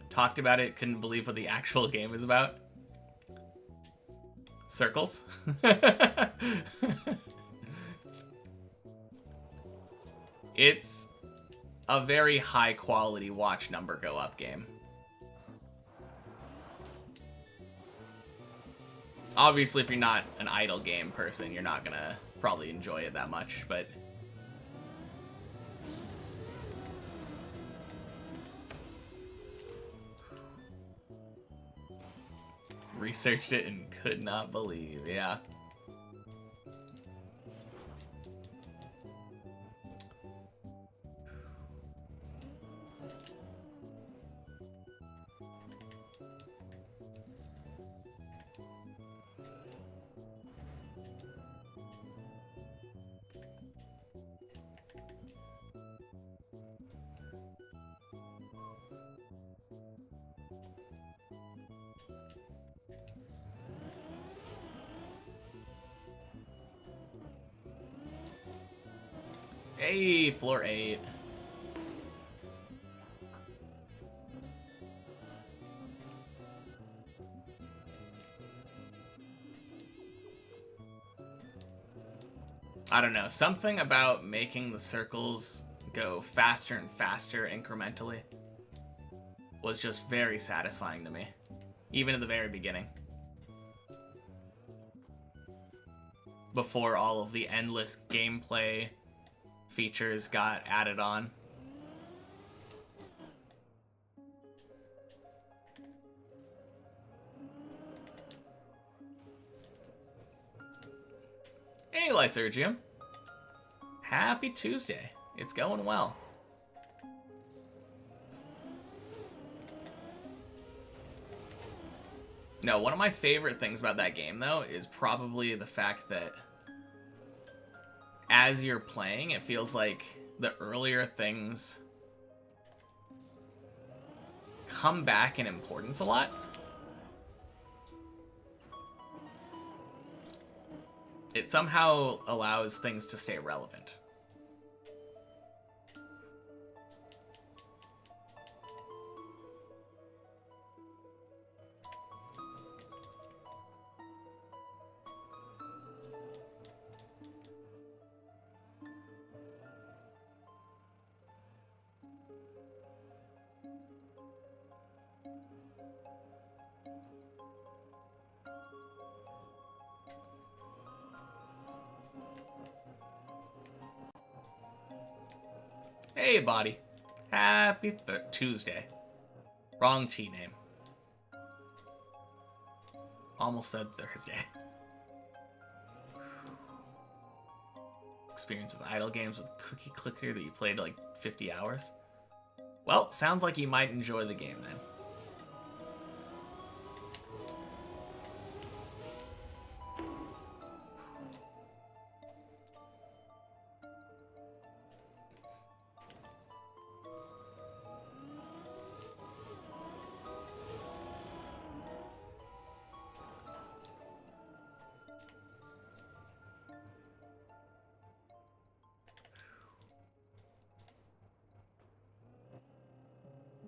Talked about it, couldn't believe what the actual game is about. Circles. It's a very high quality watch number go up game. Obviously, if you're not an idle game person, you're not gonna probably enjoy it that much, but... Researched it and could not believe, yeah. Hey, floor 8. I don't know, something about making the circles go faster and faster incrementally was just very satisfying to me, even at the very beginning. Before all of the endless gameplay features got added on. Hey, Lysergium. Happy Tuesday. It's going well. No, one of my favorite things about that game, though, is probably the fact that as you're playing, it feels like the earlier things come back in importance a lot. It somehow allows things to stay relevant. Hey, buddy. Happy Tuesday. Wrong T name. Almost said Thursday. Experience with idle games with Cookie Clicker that you played like 50 hours? Well, sounds like you might enjoy the game then.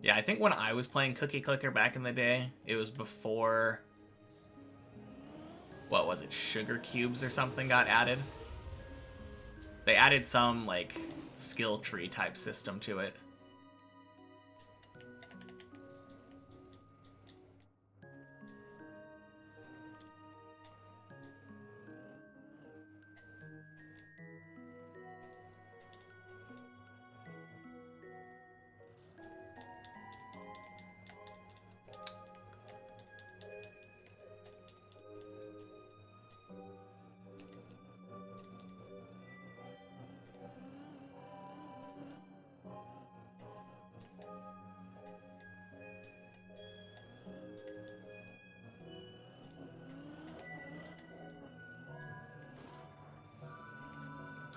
Yeah, I think when I was playing Cookie Clicker back in the day, it was before... What was it? Sugar Cubes or something got added? They added some, like, skill tree type system to it.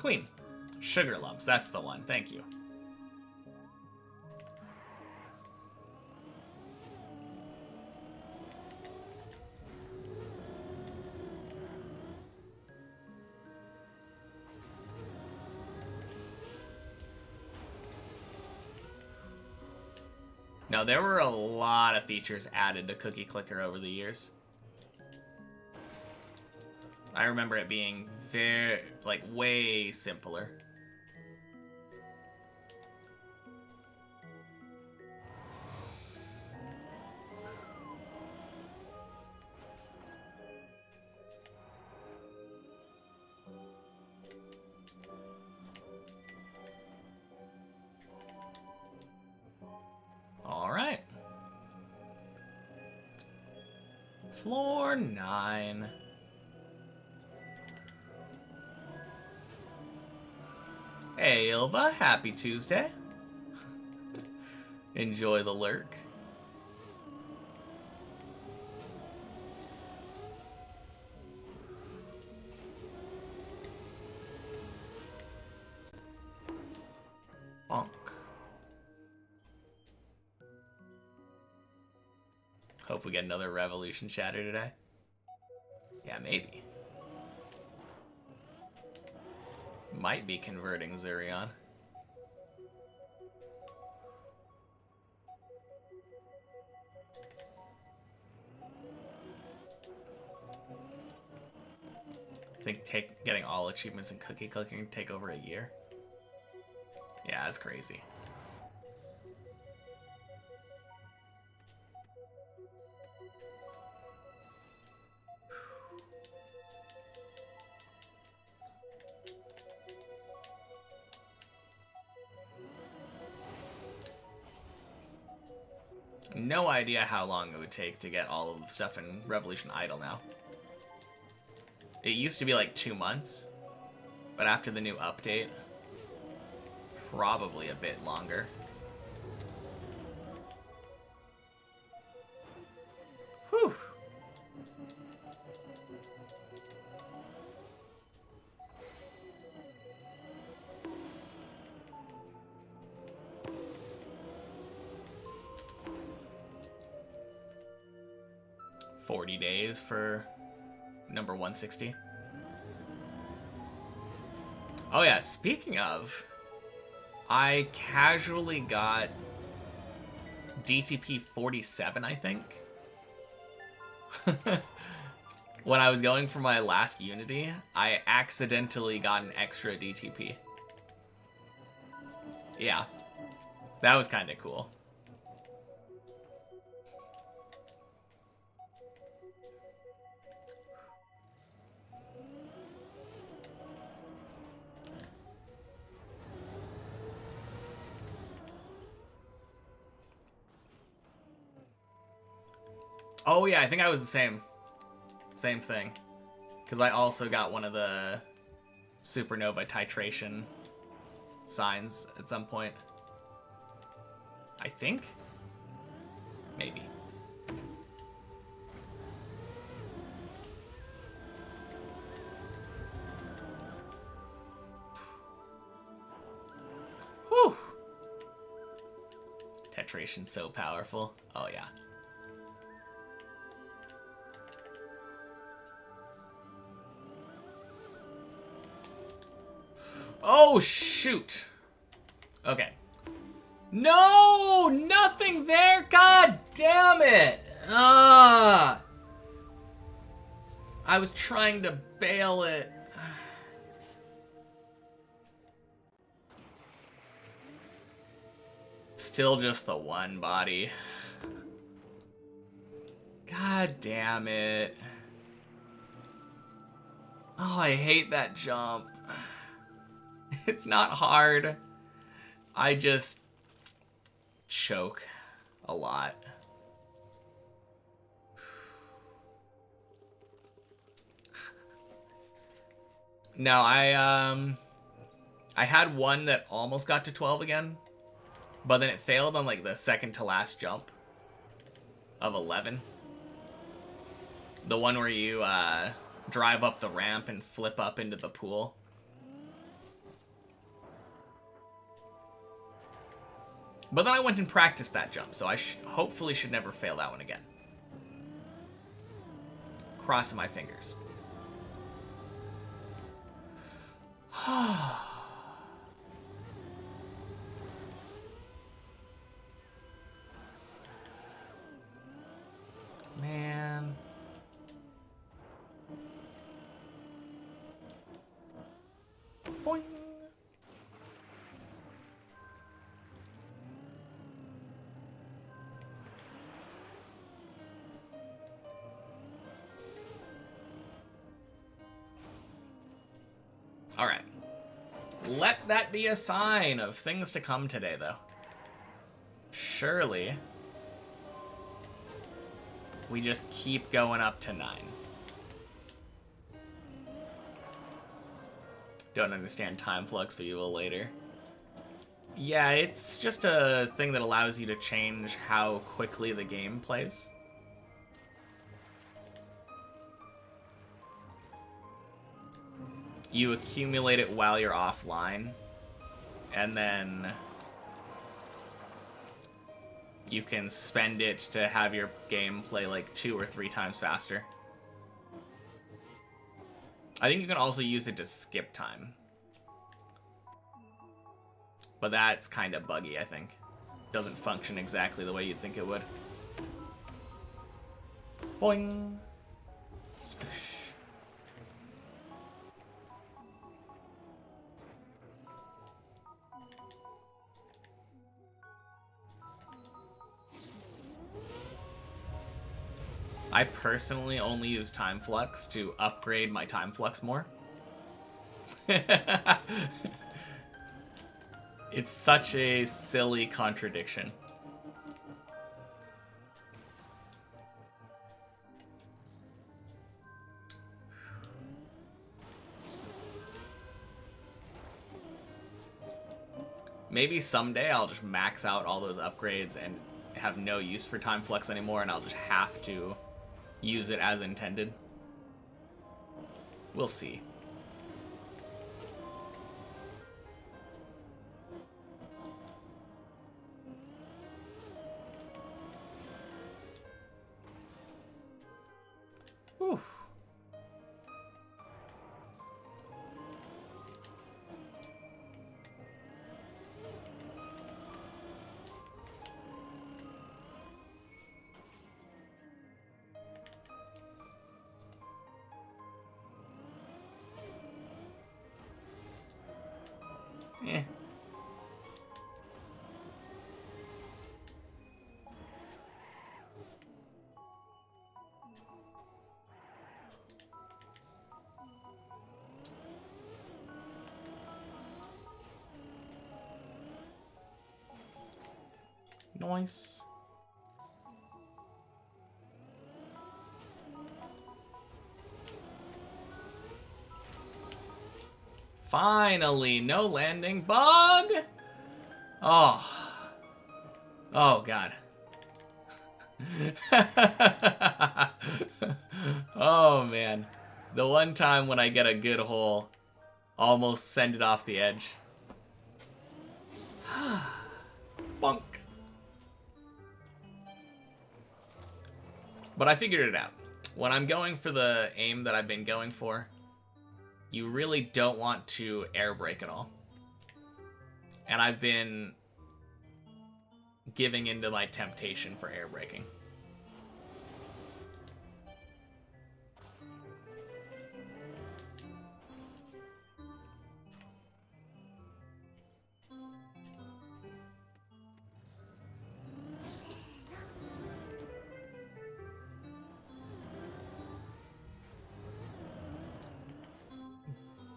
Clean. Sugar lumps, that's the one. Thank you. Now, there were a lot of features added to Cookie Clicker over the years. I remember it being very, like, way simpler. All right. Floor 9. Hey, Ilva. Happy Tuesday. Enjoy the lurk. Bonk. Hope we get another Revolution Shatter today. Yeah, maybe. Might be converting Zurion. I think getting all achievements in Cookie Clicking take over a year. Yeah, that's crazy. No idea how long it would take to get all of the stuff in Revolution Idle now. It used to be like 2 months, but after the new update, probably a bit longer. Whew. $40 days for number 160. Oh yeah, speaking of, I casually got DTP 47, I think. When I was going for my last Unity, I accidentally got an extra DTP. Yeah, that was kind of cool. Oh yeah, I think I was the same thing. Because I also got one of the supernova titration signs at some point. I think? Maybe. Whew! Tetration's so powerful. Oh yeah. Oh, shoot. Okay. No! Nothing there! God damn it! I was trying to bail it. Still just the one body. God damn it. Oh, I hate that jump. It's not hard. I just choke a lot. No, I had one that almost got to 12 again, but then it failed on like the second to last jump of 11. The one where you drive up the ramp and flip up into the pool. But then I went and practiced that jump, so I hopefully should never fail that one again. Crossing my fingers. Man. Boing. All right. Let that be a sign of things to come today, though. Surely. We just keep going up to 9. Don't understand time flux, but you will later. Yeah, it's just a thing that allows you to change how quickly the game plays. You accumulate it while you're offline, and then you can spend it to have your game play like 2 or 3 times faster. I think you can also use it to skip time. But that's kind of buggy, I think. Doesn't function exactly the way you'd think it would. Boing. Splish. I personally only use Time Flux to upgrade my Time Flux more. It's such a silly contradiction. Maybe someday I'll just max out all those upgrades and have no use for Time Flux anymore, and I'll just have to use it as intended. We'll see. Whew. Eh. Nice. Finally, no landing bug. Oh. Oh, God. Oh, man. The one time when I get a good hole, almost send it off the edge. Bonk. But I figured it out. When I'm going for the aim that I've been going for, you really don't want to air brake at all. And I've been giving into my temptation for air braking.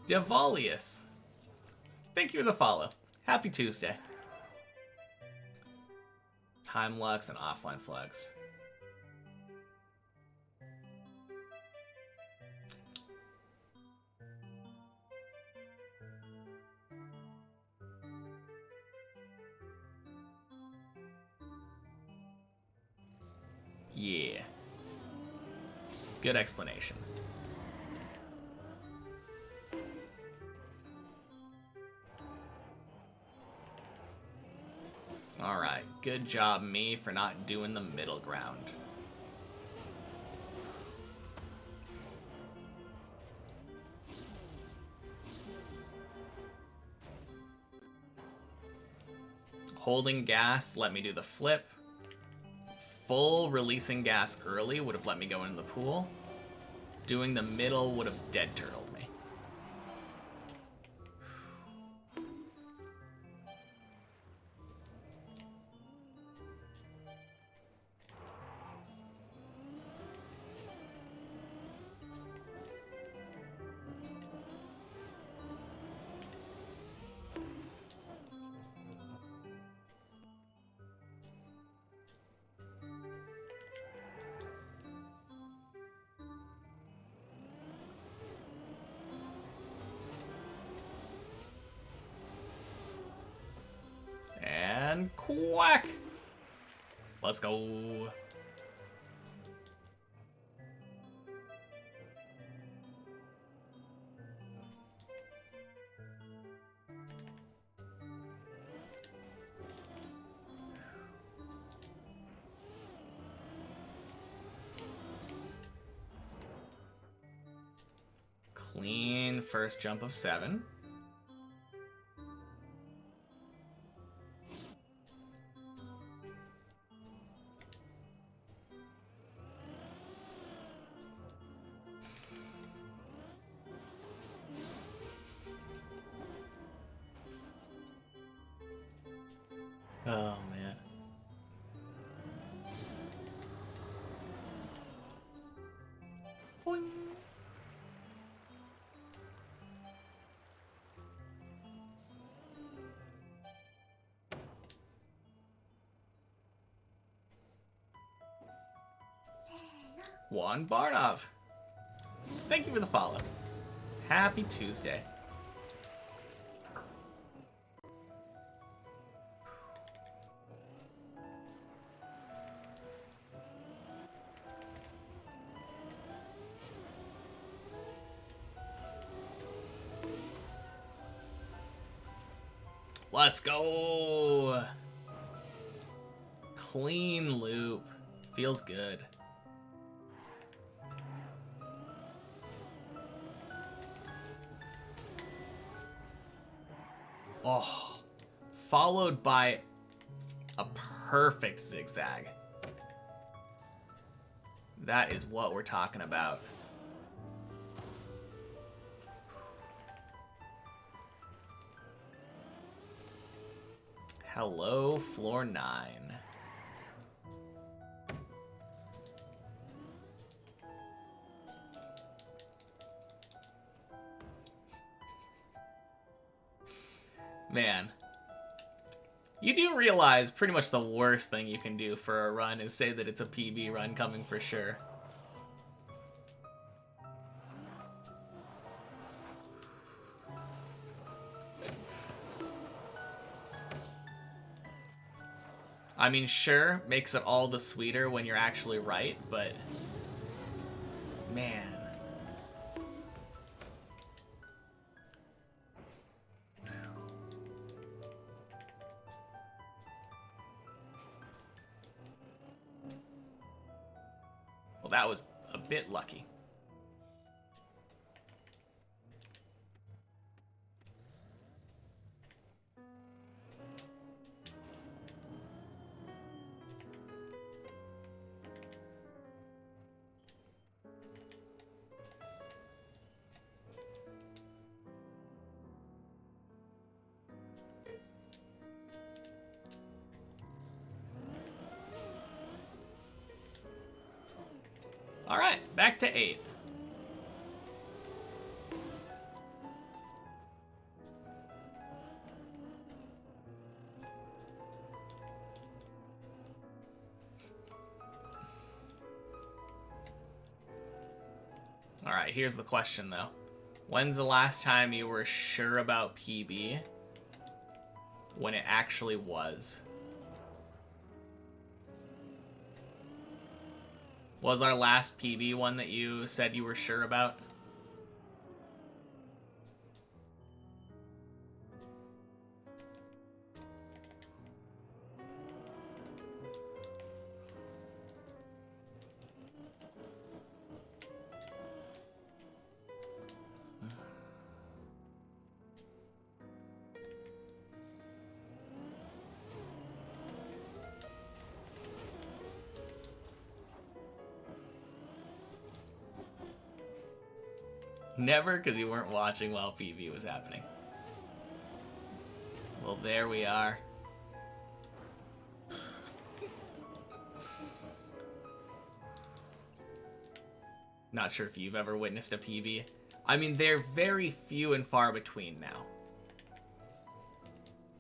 Devalius. Thank you for the follow. Happy Tuesday. Time lux and offline flags. Yeah. Good explanation. Alright, good job me for not doing the middle ground. Holding gas let me do the flip. Full releasing gas early would have let me go into the pool. Doing the middle would have dead turtled me. And quack! Let's go. Clean first jump of 7. Oh, man. Boing. Juan Barnov. Thank you for the follow. Happy Tuesday. Let's go. Clean loop. Feels good. Oh, followed by a perfect zigzag. That is what we're talking about. Hello, floor 9. Man, you do realize pretty much the worst thing you can do for a run is say that it's a PB run coming for sure. I mean, sure, makes it all the sweeter when you're actually right, but man. Well, that was a bit lucky. All right, back to 8. All right, here's the question though. When's the last time you were sure about PB when it actually was? Was our last PB one that you said you were sure about? Never, because you weren't watching while PB was happening. Well, there we are. Not sure if you've ever witnessed a PB. I mean, they're very few and far between now.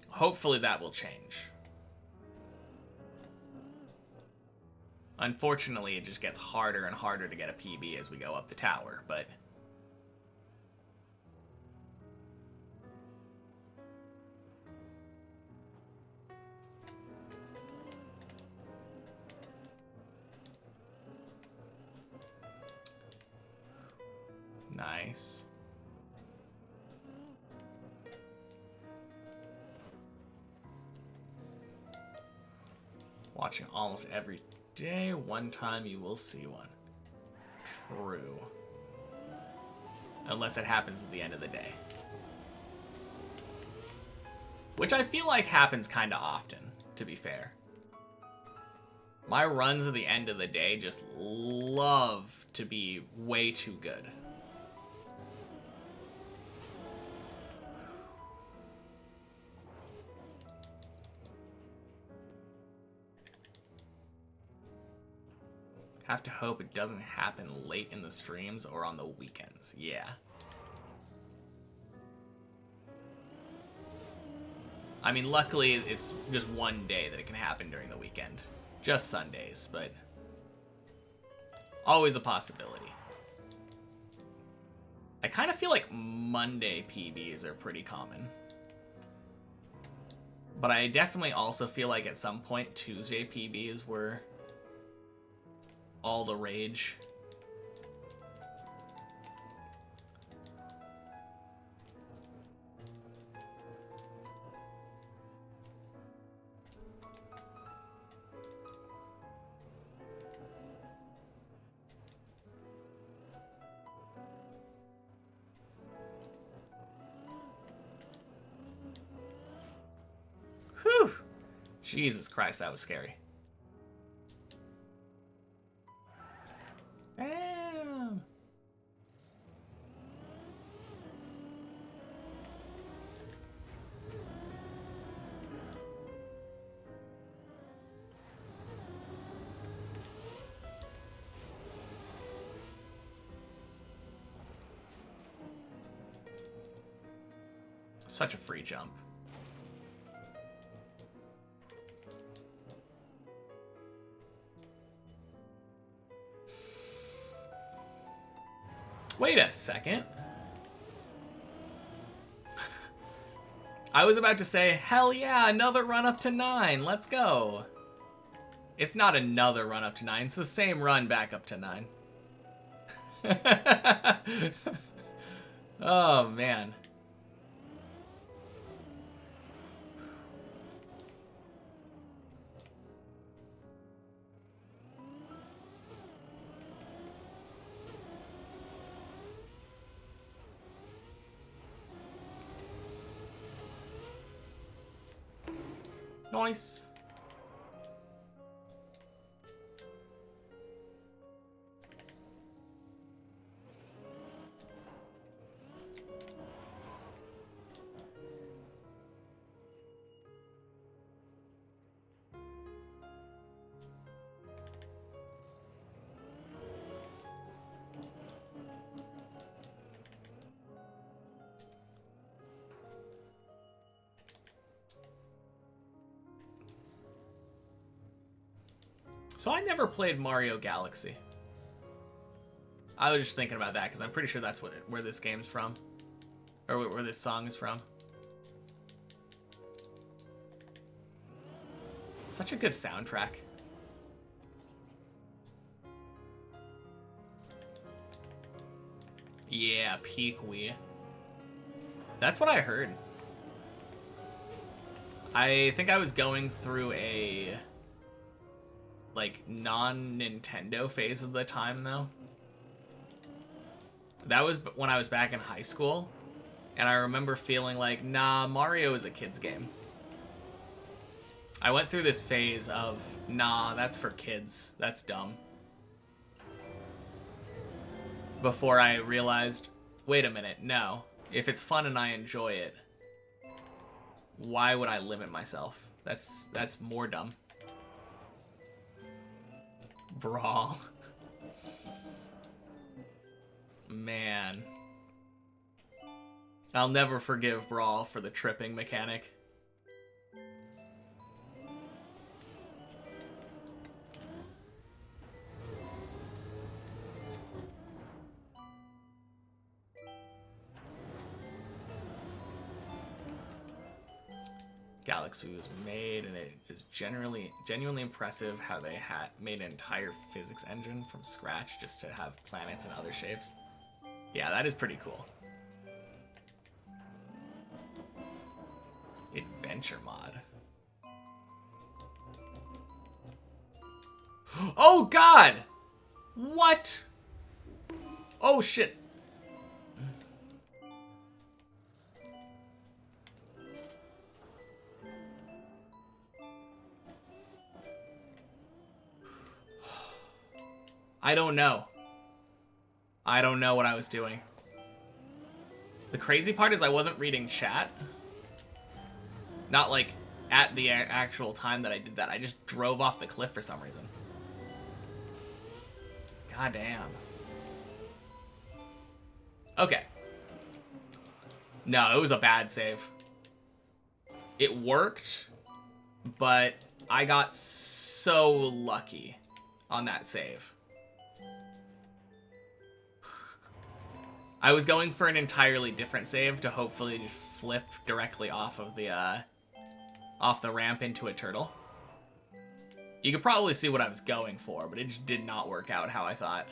Hopefully that will change. Unfortunately, it just gets harder and harder to get a PB as we go up the tower, but... Nice. Watching almost every day. One time you will see one. True. Unless it happens at the end of the day. Which I feel like happens kind of often, to be fair. My runs at the end of the day just love to be way too good. Have to hope it doesn't happen late in the streams or on the weekends. Yeah. I mean, luckily, it's just one day that it can happen during the weekend. Just Sundays, but always a possibility. I kind of feel like Monday PBs are pretty common. But I definitely also feel like at some point Tuesday PBs were all the rage. Whew! Jesus Christ, that was scary. Damn. Such a free jump. Wait a second. I was about to say, hell yeah, another run up to 9. Let's go. It's not another run up to 9. It's the same run back up to 9. Oh, man. Nice. So I never played Mario Galaxy. I was just thinking about that because I'm pretty sure that's where this game's from. Or where this song is from. Such a good soundtrack. Yeah, peak Wii. That's what I heard. I think I was going through a like non-Nintendo phase of the time though. That was when I was back in high school, and I remember feeling like, nah, Mario is a kid's game. I went through this phase of, nah, that's for kids, that's dumb. Before I realized, Wait a minute, no. If it's fun and I enjoy it, why would I limit myself? That's more dumb. Brawl. Man. I'll never forgive Brawl for the tripping mechanic. Galaxy was made, and it is genuinely impressive how they had made an entire physics engine from scratch just to have planets and other shapes. Yeah, that is pretty cool. Adventure mod. Oh God! What? Oh shit. I don't know. I don't know what I was doing. The crazy part is I wasn't reading chat. Not like at the actual time that I did that. I just drove off the cliff for some reason. God damn. Okay. No, it was a bad save. It worked, but I got so lucky on that save. I was going for an entirely different save to hopefully just flip directly off of the ramp into a turtle. You could probably see what I was going for, but it just did not work out how I thought.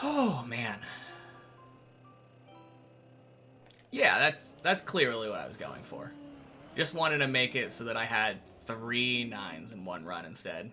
Oh man. Yeah, that's clearly what I was going for. Just wanted to make it so that I had 3 9s in one run instead.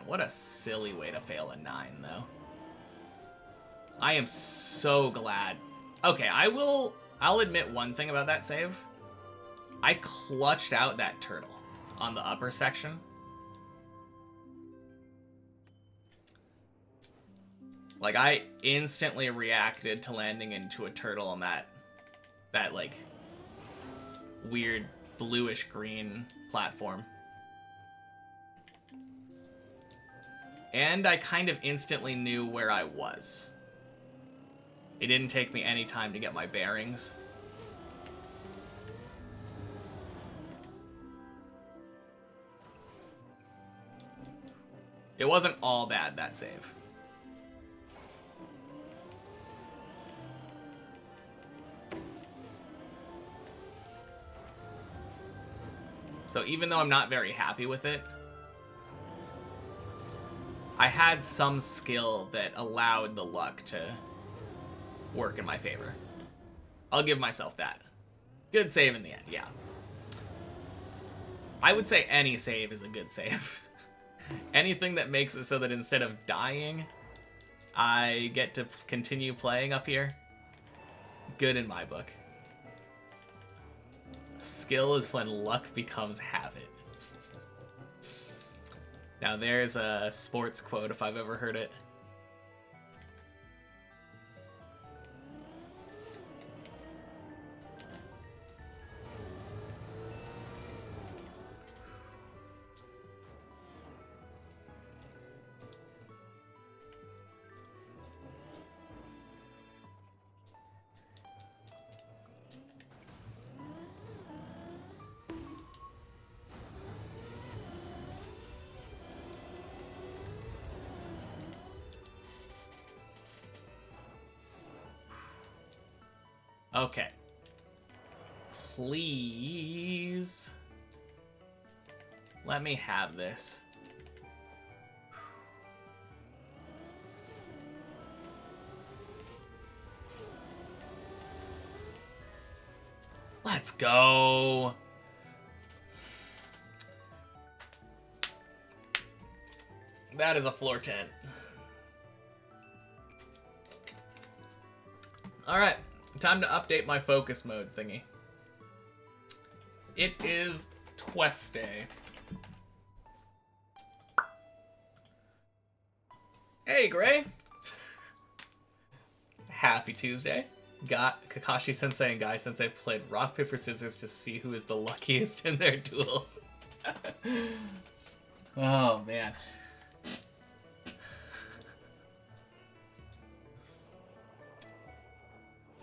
What a silly way to fail a 9, though. I am so glad. Okay, I'll admit one thing about that save. I clutched out that turtle on the upper section. Like, I instantly reacted to landing into a turtle on that like, weird bluish green platform. And I kind of instantly knew where I was. It didn't take me any time to get my bearings. It wasn't all bad, that save. So even though I'm not very happy with it, I had some skill that allowed the luck to work in my favor. I'll give myself that. Good save in the end, yeah. I would say any save is a good save. Anything that makes it so that instead of dying, I get to continue playing up here, good in my book. Skill is when luck becomes habit. Now there's a sports quote if I've ever heard it. Okay. Please. Let me have this. Let's go. That is a floor 10. Alright, time to update my focus mode thingy. It is Tuesday. Hey, Gray. Happy Tuesday. Got Kakashi Sensei and Guy Sensei played rock, paper, scissors to see who is the luckiest in their duels. Oh, man.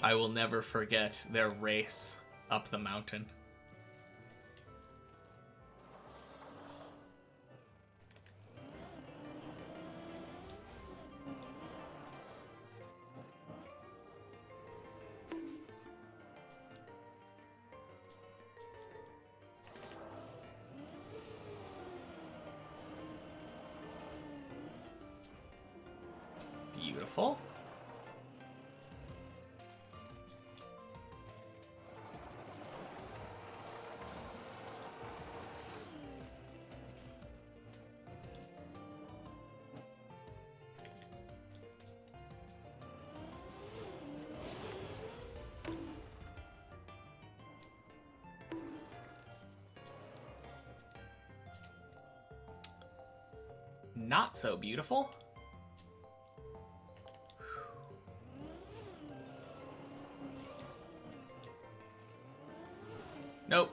I will never forget their race up the mountain. Beautiful. Not so beautiful. Nope.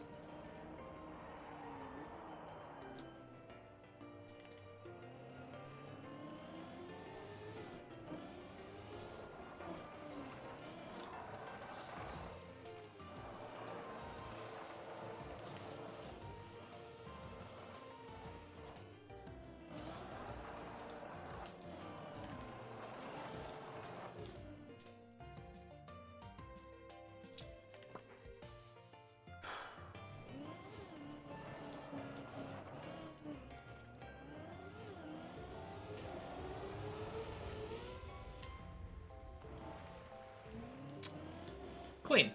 Clean.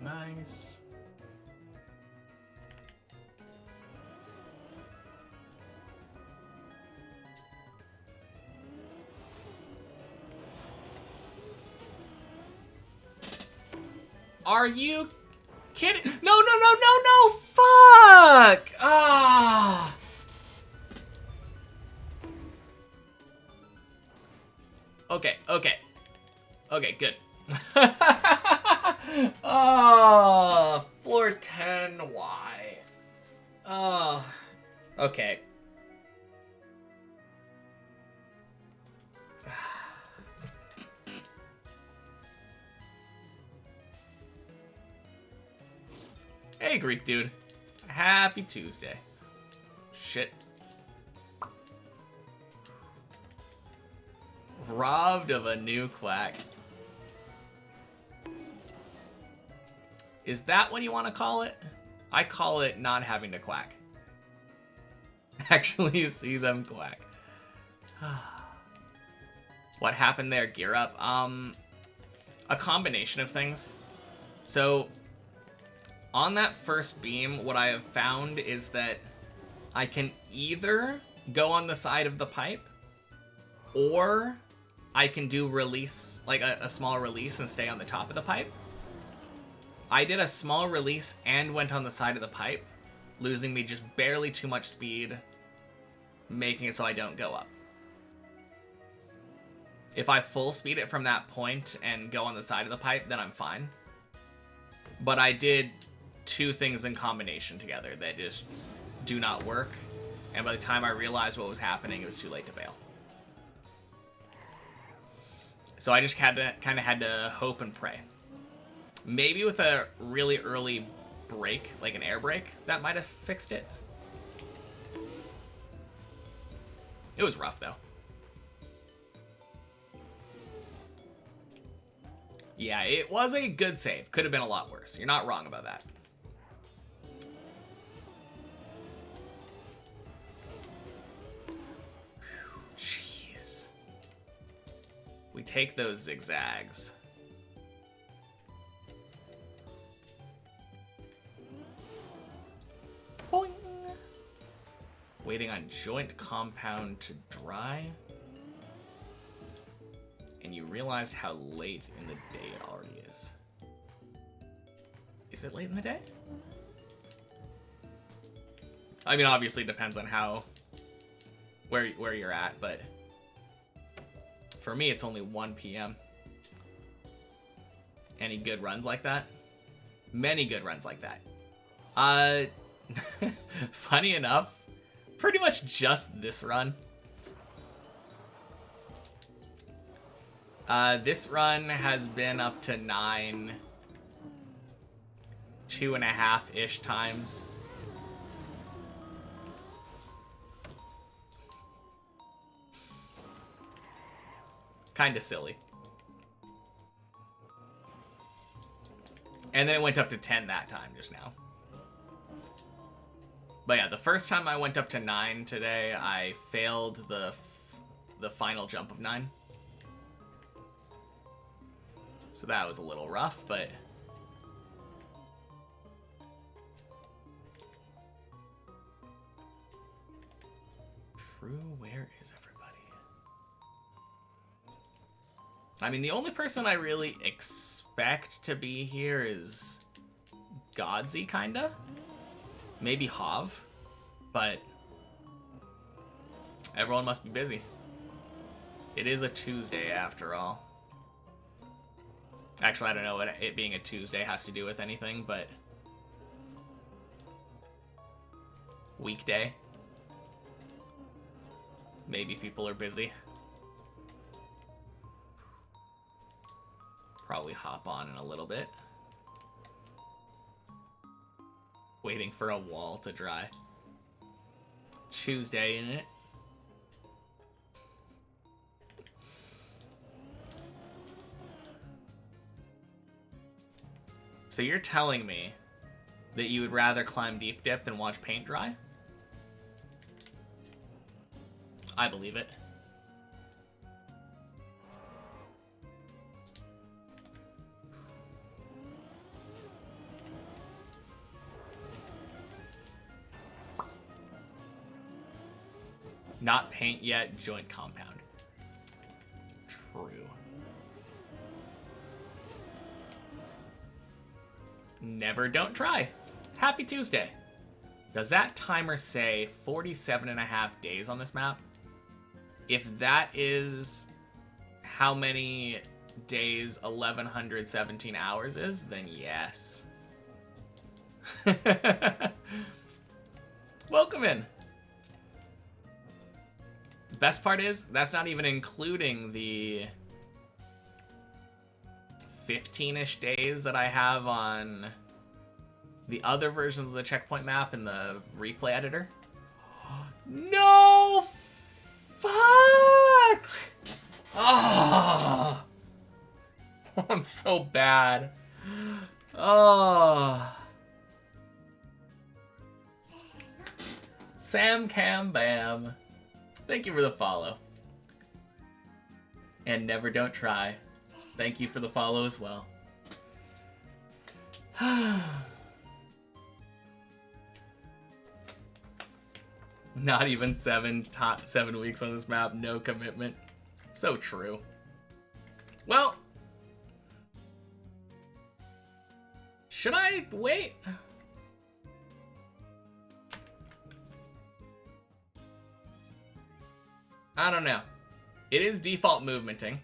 Nice. Are you kidding? No, no, no, no, no! Fuck! Ah! Okay, okay. Okay, good. Oh, floor 10, why? Oh, okay. Hey, Greek dude. Happy Tuesday. Shit. Robbed of a new quack. Is that what you want to call it? I call it not having to quack. Actually see them quack. What happened there? Gear up. A combination of things. So, on that first beam, what I have found is that I can either go on the side of the pipe, or I can do release, like a small release and stay on the top of the pipe. I did a small release and went on the side of the pipe, losing me just barely too much speed, making it so I don't go up. If I full speed it from that point and go on the side of the pipe, then I'm fine. But I did two things in combination together that just do not work, and by the time I realized what was happening, it was too late to bail. So I just kind of had to hope and pray. Maybe with a really early break, like an air brake, that might have fixed it. It was rough, though. Yeah, it was a good save. Could have been a lot worse. You're not wrong about that. Jeez. We take those zigzags. Boing. Waiting on joint compound to dry. And you realized how late in the day it already is. Is it late in the day? I mean, obviously it depends on where you're at, but for me it's only 1 p.m. Any good runs like that? Many good runs like that. Funny enough, pretty much just this run. This run has been up to 9, 2.5-ish times. Kinda silly. And then it went up to 10 that time just now. But yeah, the first time I went up to 9 today, I failed the final jump of 9. So that was a little rough, but True, where is everybody? I mean, the only person I really expect to be here is Godsy, kinda. Maybe Hav, but everyone must be busy. It is a Tuesday after all. Actually, I don't know what it being a Tuesday has to do with anything, but weekday. Maybe people are busy. Probably hop on in a little bit. Waiting for a wall to dry. Tuesday, in it. So you're telling me that you would rather climb deep dip than watch paint dry? I believe it. Not paint yet, joint compound. True. Never don't try. Happy Tuesday. Does that timer say 47.5 days on this map? If that is how many days 1117 hours is, then yes. Welcome in. Best part is, that's not even including the 15-ish days that I have on the other versions of the checkpoint map in the replay editor. No! Fuck! Oh! I'm so bad. Oh. Sam Cam Bam. Thank you for the follow. And never don't try. Thank you for the follow as well. Not even 7 weeks on this map, no commitment. So true. Well, should I wait? I don't know. It is default movementing.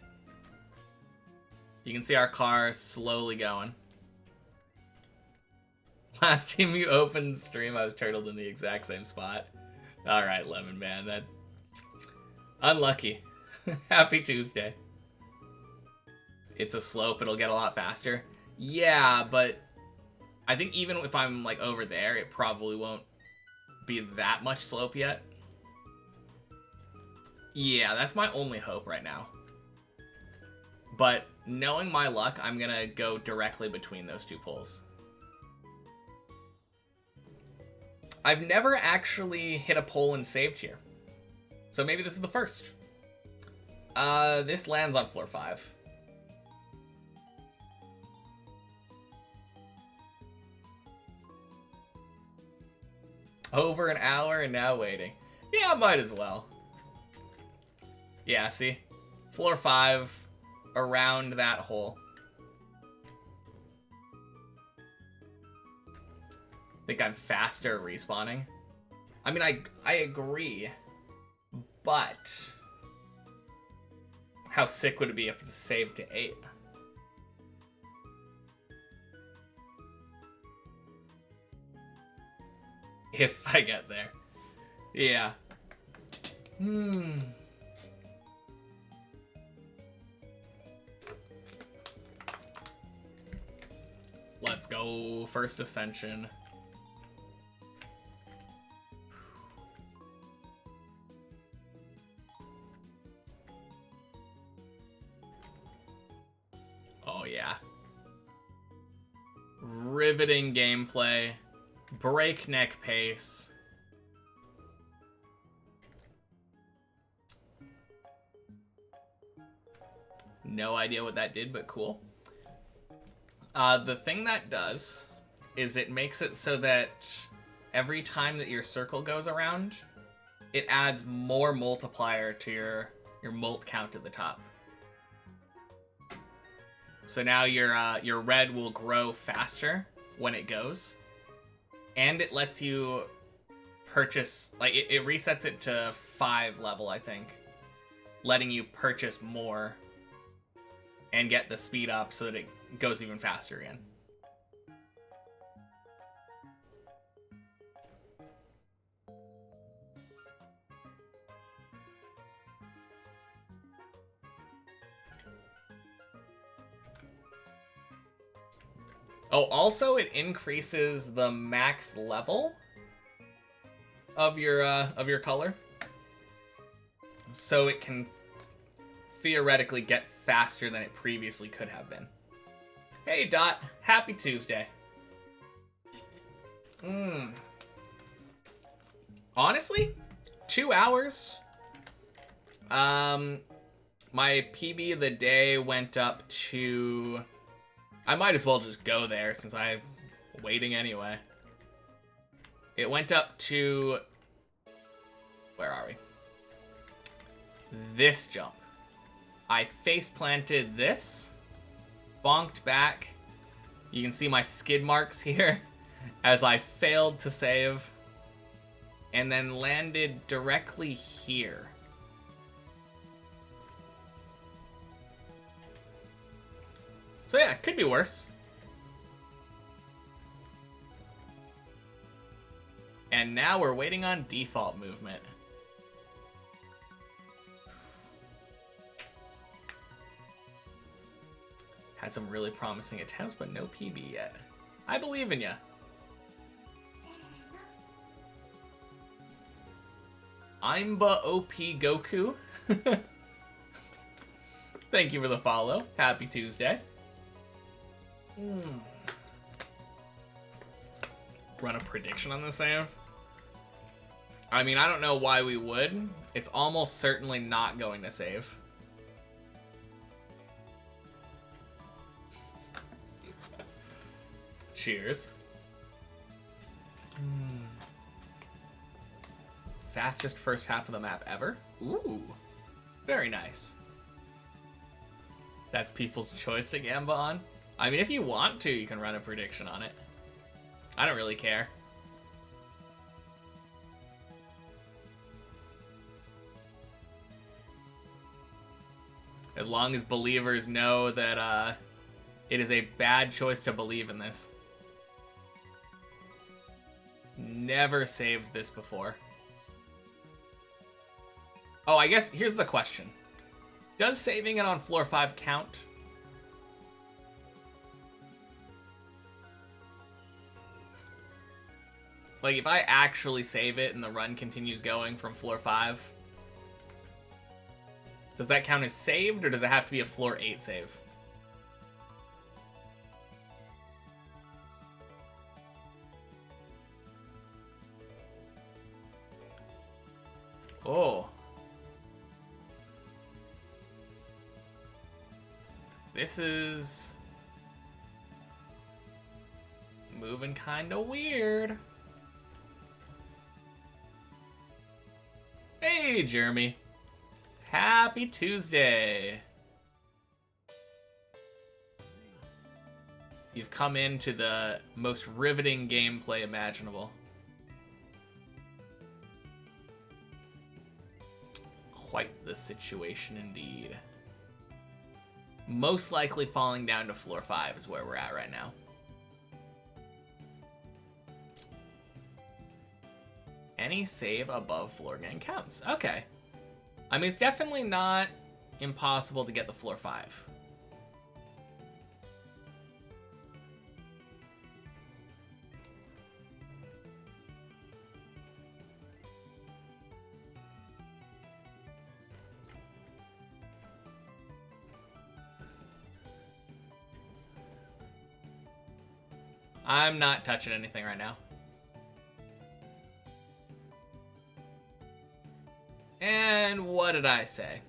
You can see our car slowly going. Last time you opened the stream, I was turtled in the exact same spot. Alright, Lemon Man, that... Unlucky. Happy Tuesday. it's a slope, it'll get a lot faster. Yeah, but I think even if I'm like over there, it probably won't be that much slope yet. Yeah, that's my only hope right now. But knowing my luck, I'm gonna go directly between those two poles. I've never actually hit a pole and saved here. So maybe this is the first. This lands on floor 5. Over an hour and now waiting. Yeah, might as well. Yeah, see? Floor 5, around that hole. Think I'm faster respawning. I mean, I agree, but how sick would it be if it's saved to 8? If I get there. Yeah. Let's go. First ascension. Oh, yeah. Riveting gameplay. Breakneck pace. No idea what that did, but cool. The thing that does is it makes it so that every time that your circle goes around, it adds more multiplier to your molt count at the top. So now your red will grow faster when it goes, and it lets you purchase, like it resets it to 5 level, I think, letting you purchase more and get the speed up so that it goes even faster again. Oh, also it increases the max level of your color, so it can theoretically get faster than it previously could have been. Hey Dot, happy Tuesday. Honestly, 2 hours. My PB of the day went up to, I might as well just go there since I'm waiting anyway. It went up to, where are we? This jump. I face planted this, bonked back. You can see my skid marks here as I failed to save, and then landed directly here. So yeah, could be worse. And now we're waiting on default movement. Had some really promising attempts, but no PB yet. I believe in ya. Imba OP Goku. Thank you for the follow. Happy Tuesday. Run a prediction on the save? I mean, I don't know why we would. It's almost certainly not going to save. Cheers. Fastest first half of the map ever? Ooh. Very nice. That's people's choice to gamble on. I mean, if you want to, you can run a prediction on it. I don't really care. As long as believers know that it is a bad choice to believe in this. Never saved this before. Oh, I guess here's the question. Does saving it on floor 5 count? Like, if I actually save it and the run continues going from floor 5, does that count as saved, or does it have to be a floor 8 save? Oh. This is moving kind of weird. Hey, Jeremy. Happy Tuesday. You've come into the most riveting gameplay imaginable. Quite the situation indeed. Most likely falling down to floor 5 is where we're at right now. Any save above floor gang counts. Okay. I mean, it's definitely not impossible to get the floor 5. I'm not touching anything right now. And what did I say?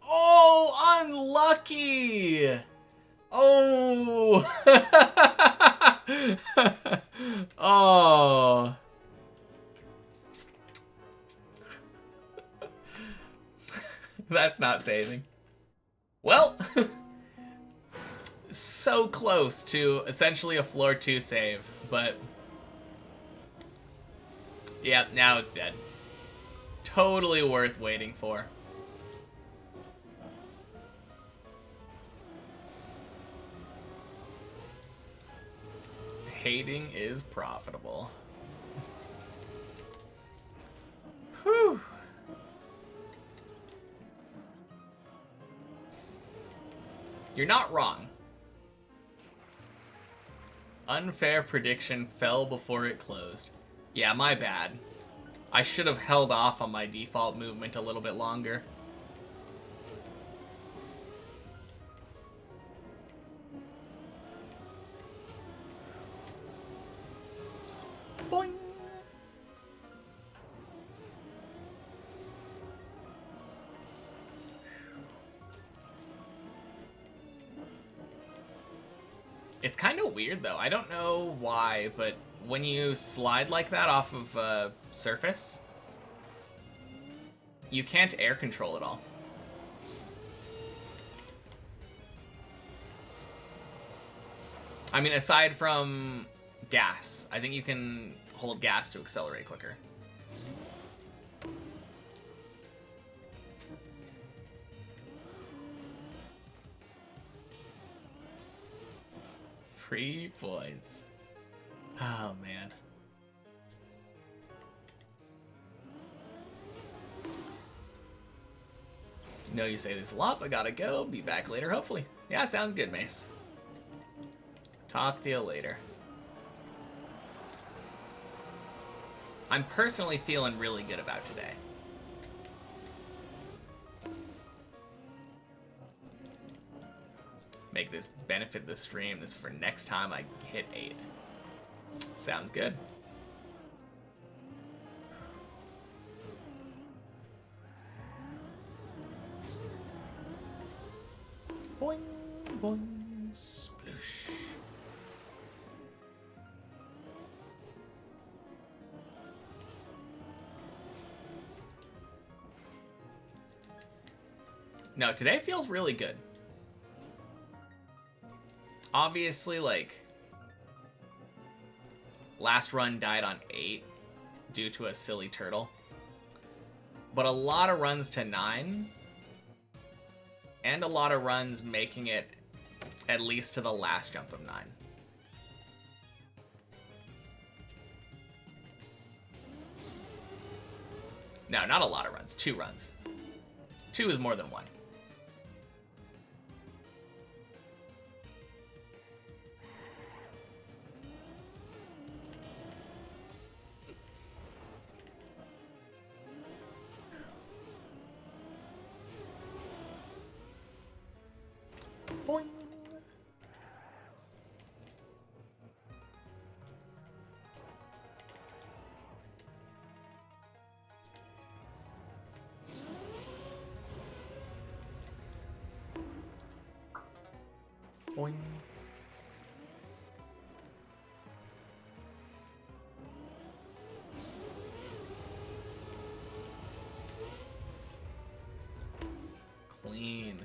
Oh, unlucky! Oh! Oh. That's not saving. Well, so close to essentially a floor 2 save, but yeah, now it's dead. Totally worth waiting for. Hating is profitable. Whew. You're not wrong. Unfair prediction fell before it closed. Yeah, my bad. I should have held off on my default movement a little bit longer. Boing. It's kind of weird, though. I don't know why, but when you slide like that off of a surface, you can't air control at all. I mean, aside from gas, I think you can hold gas to accelerate quicker. Free points. Oh, man. Know you say this a lot, but gotta go. Be back later, hopefully. Yeah, sounds good, Mace. Talk to you later. I'm personally feeling really good about today. Make this benefit the stream. This is for next time I hit 8. Sounds good. Boing, boing, sploosh. No, today feels really good. Obviously, like, last run died on 8 due to a silly turtle. But a lot of runs to 9, and a lot of runs making it at least to the last jump of 9. No, not a lot of runs. 2 runs. 2 is more than 1. Boing. Boing. Clean.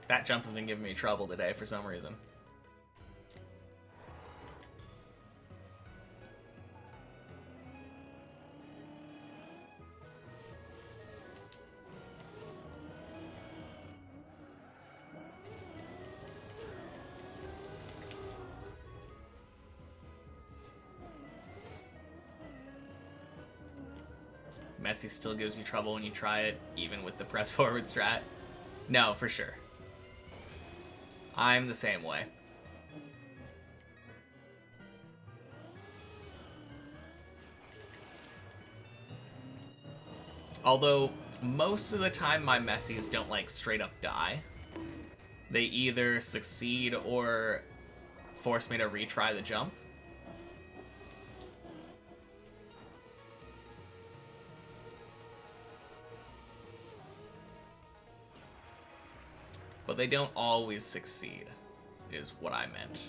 That jump has been giving me trouble today for some reason. Messy still gives you trouble when you try it, even with the press forward strat. No, for sure. I'm the same way. Although, most of the time my Messies don't like straight up die. They either succeed or force me to retry the jump. But they don't always succeed, is what I meant.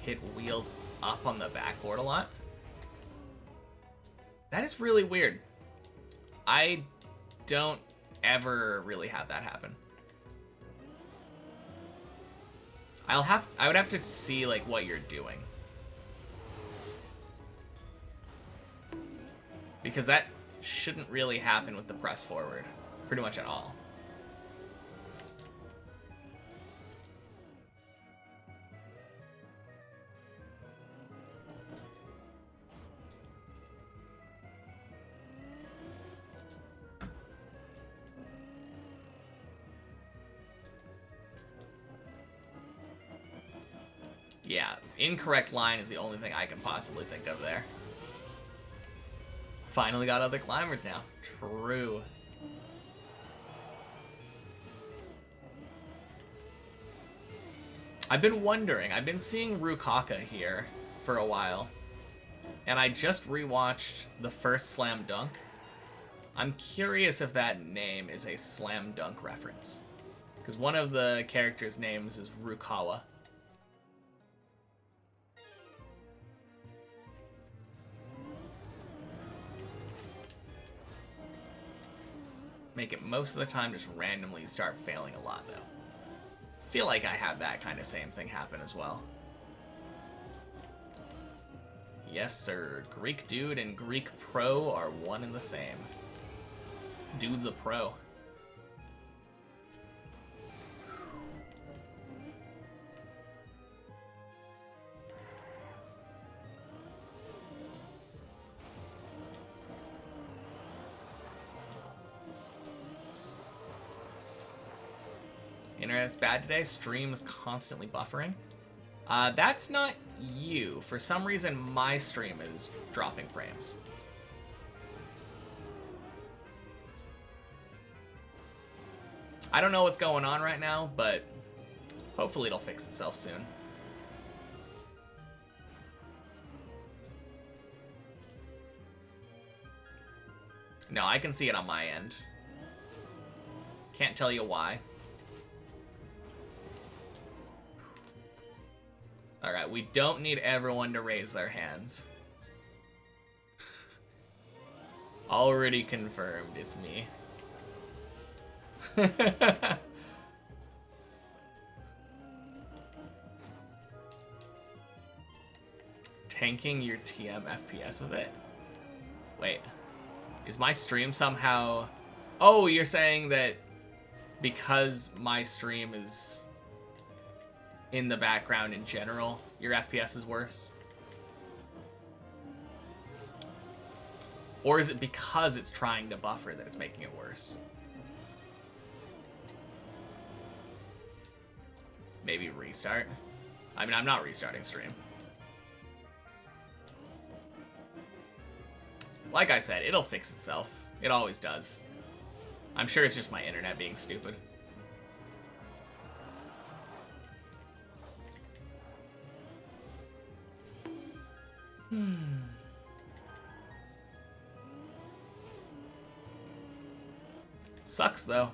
Hit wheels up on the backboard a lot. That is really weird. I don't ever really have that happen. I would have to see like what you're doing. Because that shouldn't really happen with the press forward, pretty much at all. Yeah, incorrect line is the only thing I can possibly think of there. Finally got other climbers now. True. I've been wondering. I've been seeing Rukaka here for a while. And I just rewatched the first Slam Dunk. I'm curious if that name is a Slam Dunk reference. Because one of the characters' names is Rukawa. Make it most of the time just randomly start failing a lot, though. Feel like I have that kind of same thing happen as well. Yes, sir. Greek dude and Greek pro are one and the same. Dude's a pro. Internet's bad today. Stream's constantly buffering. That's not you. For some reason, my stream is dropping frames. I don't know what's going on right now, but hopefully it'll fix itself soon. No, I can see it on my end. Can't tell you why. Alright, we don't need everyone to raise their hands. Already confirmed, it's me. Tanking your TM FPS with it? Wait. Is my stream somehow... Oh, you're saying that because my stream is in the background in general, your FPS is worse? Or is it because it's trying to buffer that it's making it worse? Maybe restart? I mean, I'm not restarting stream. Like I said, it'll fix itself. It always does. I'm sure it's just my internet being stupid. Sucks, though.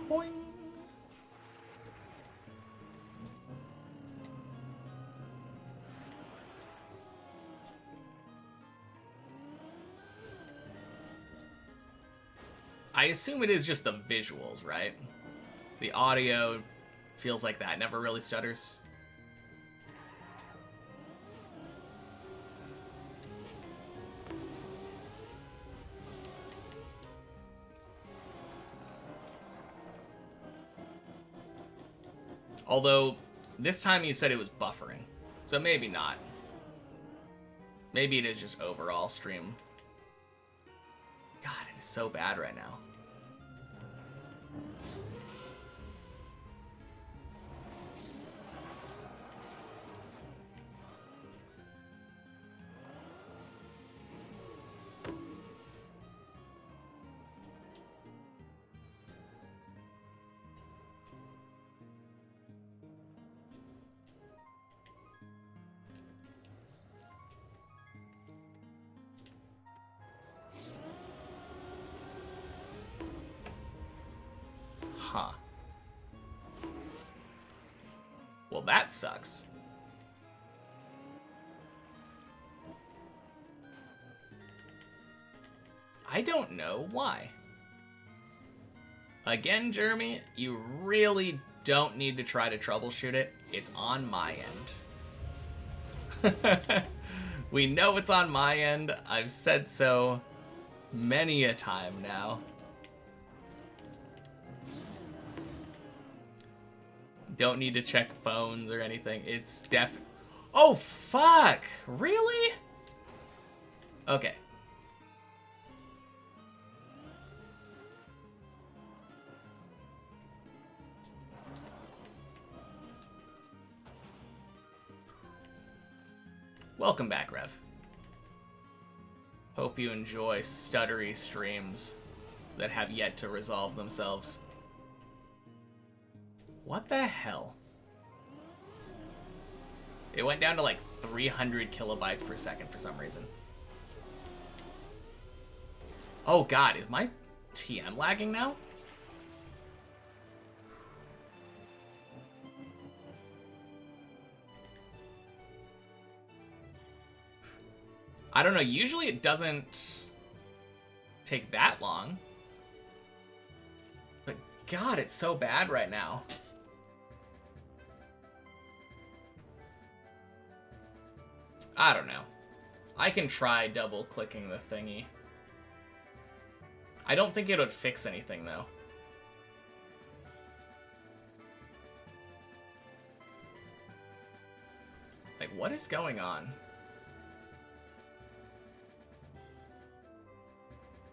Boing. I assume it is just the visuals, right? The audio feels like that never really stutters. Although, this time you said it was buffering, so maybe not. Maybe it is just overall stream. God, it is so bad right now. Huh. Well, that sucks. I don't know why. Again, Jeremy, you really don't need to try to troubleshoot it. It's on my end. We know it's on my end. I've said so many a time now. Don't need to check phones or anything. It's Oh, fuck! Really? Okay. Welcome back, Rev. Hope you enjoy stuttery streams that have yet to resolve themselves. What the hell? It went down to like 300 kilobytes per second for some reason. Oh god, is my TN lagging now? I don't know, usually it doesn't take that long. But god, it's so bad right now. I don't know. I can try double-clicking the thingy. I don't think it would fix anything, though. Like, what is going on?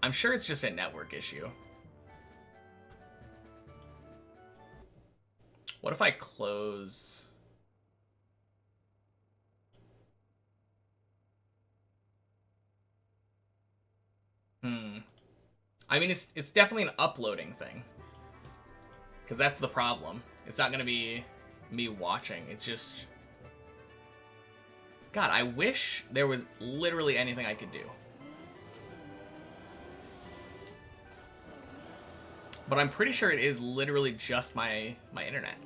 I'm sure it's just a network issue. What if I close... I mean, it's definitely an uploading thing. Because that's the problem. It's not going to be me watching. It's just... God, I wish there was literally anything I could do. But I'm pretty sure it is literally just my internet.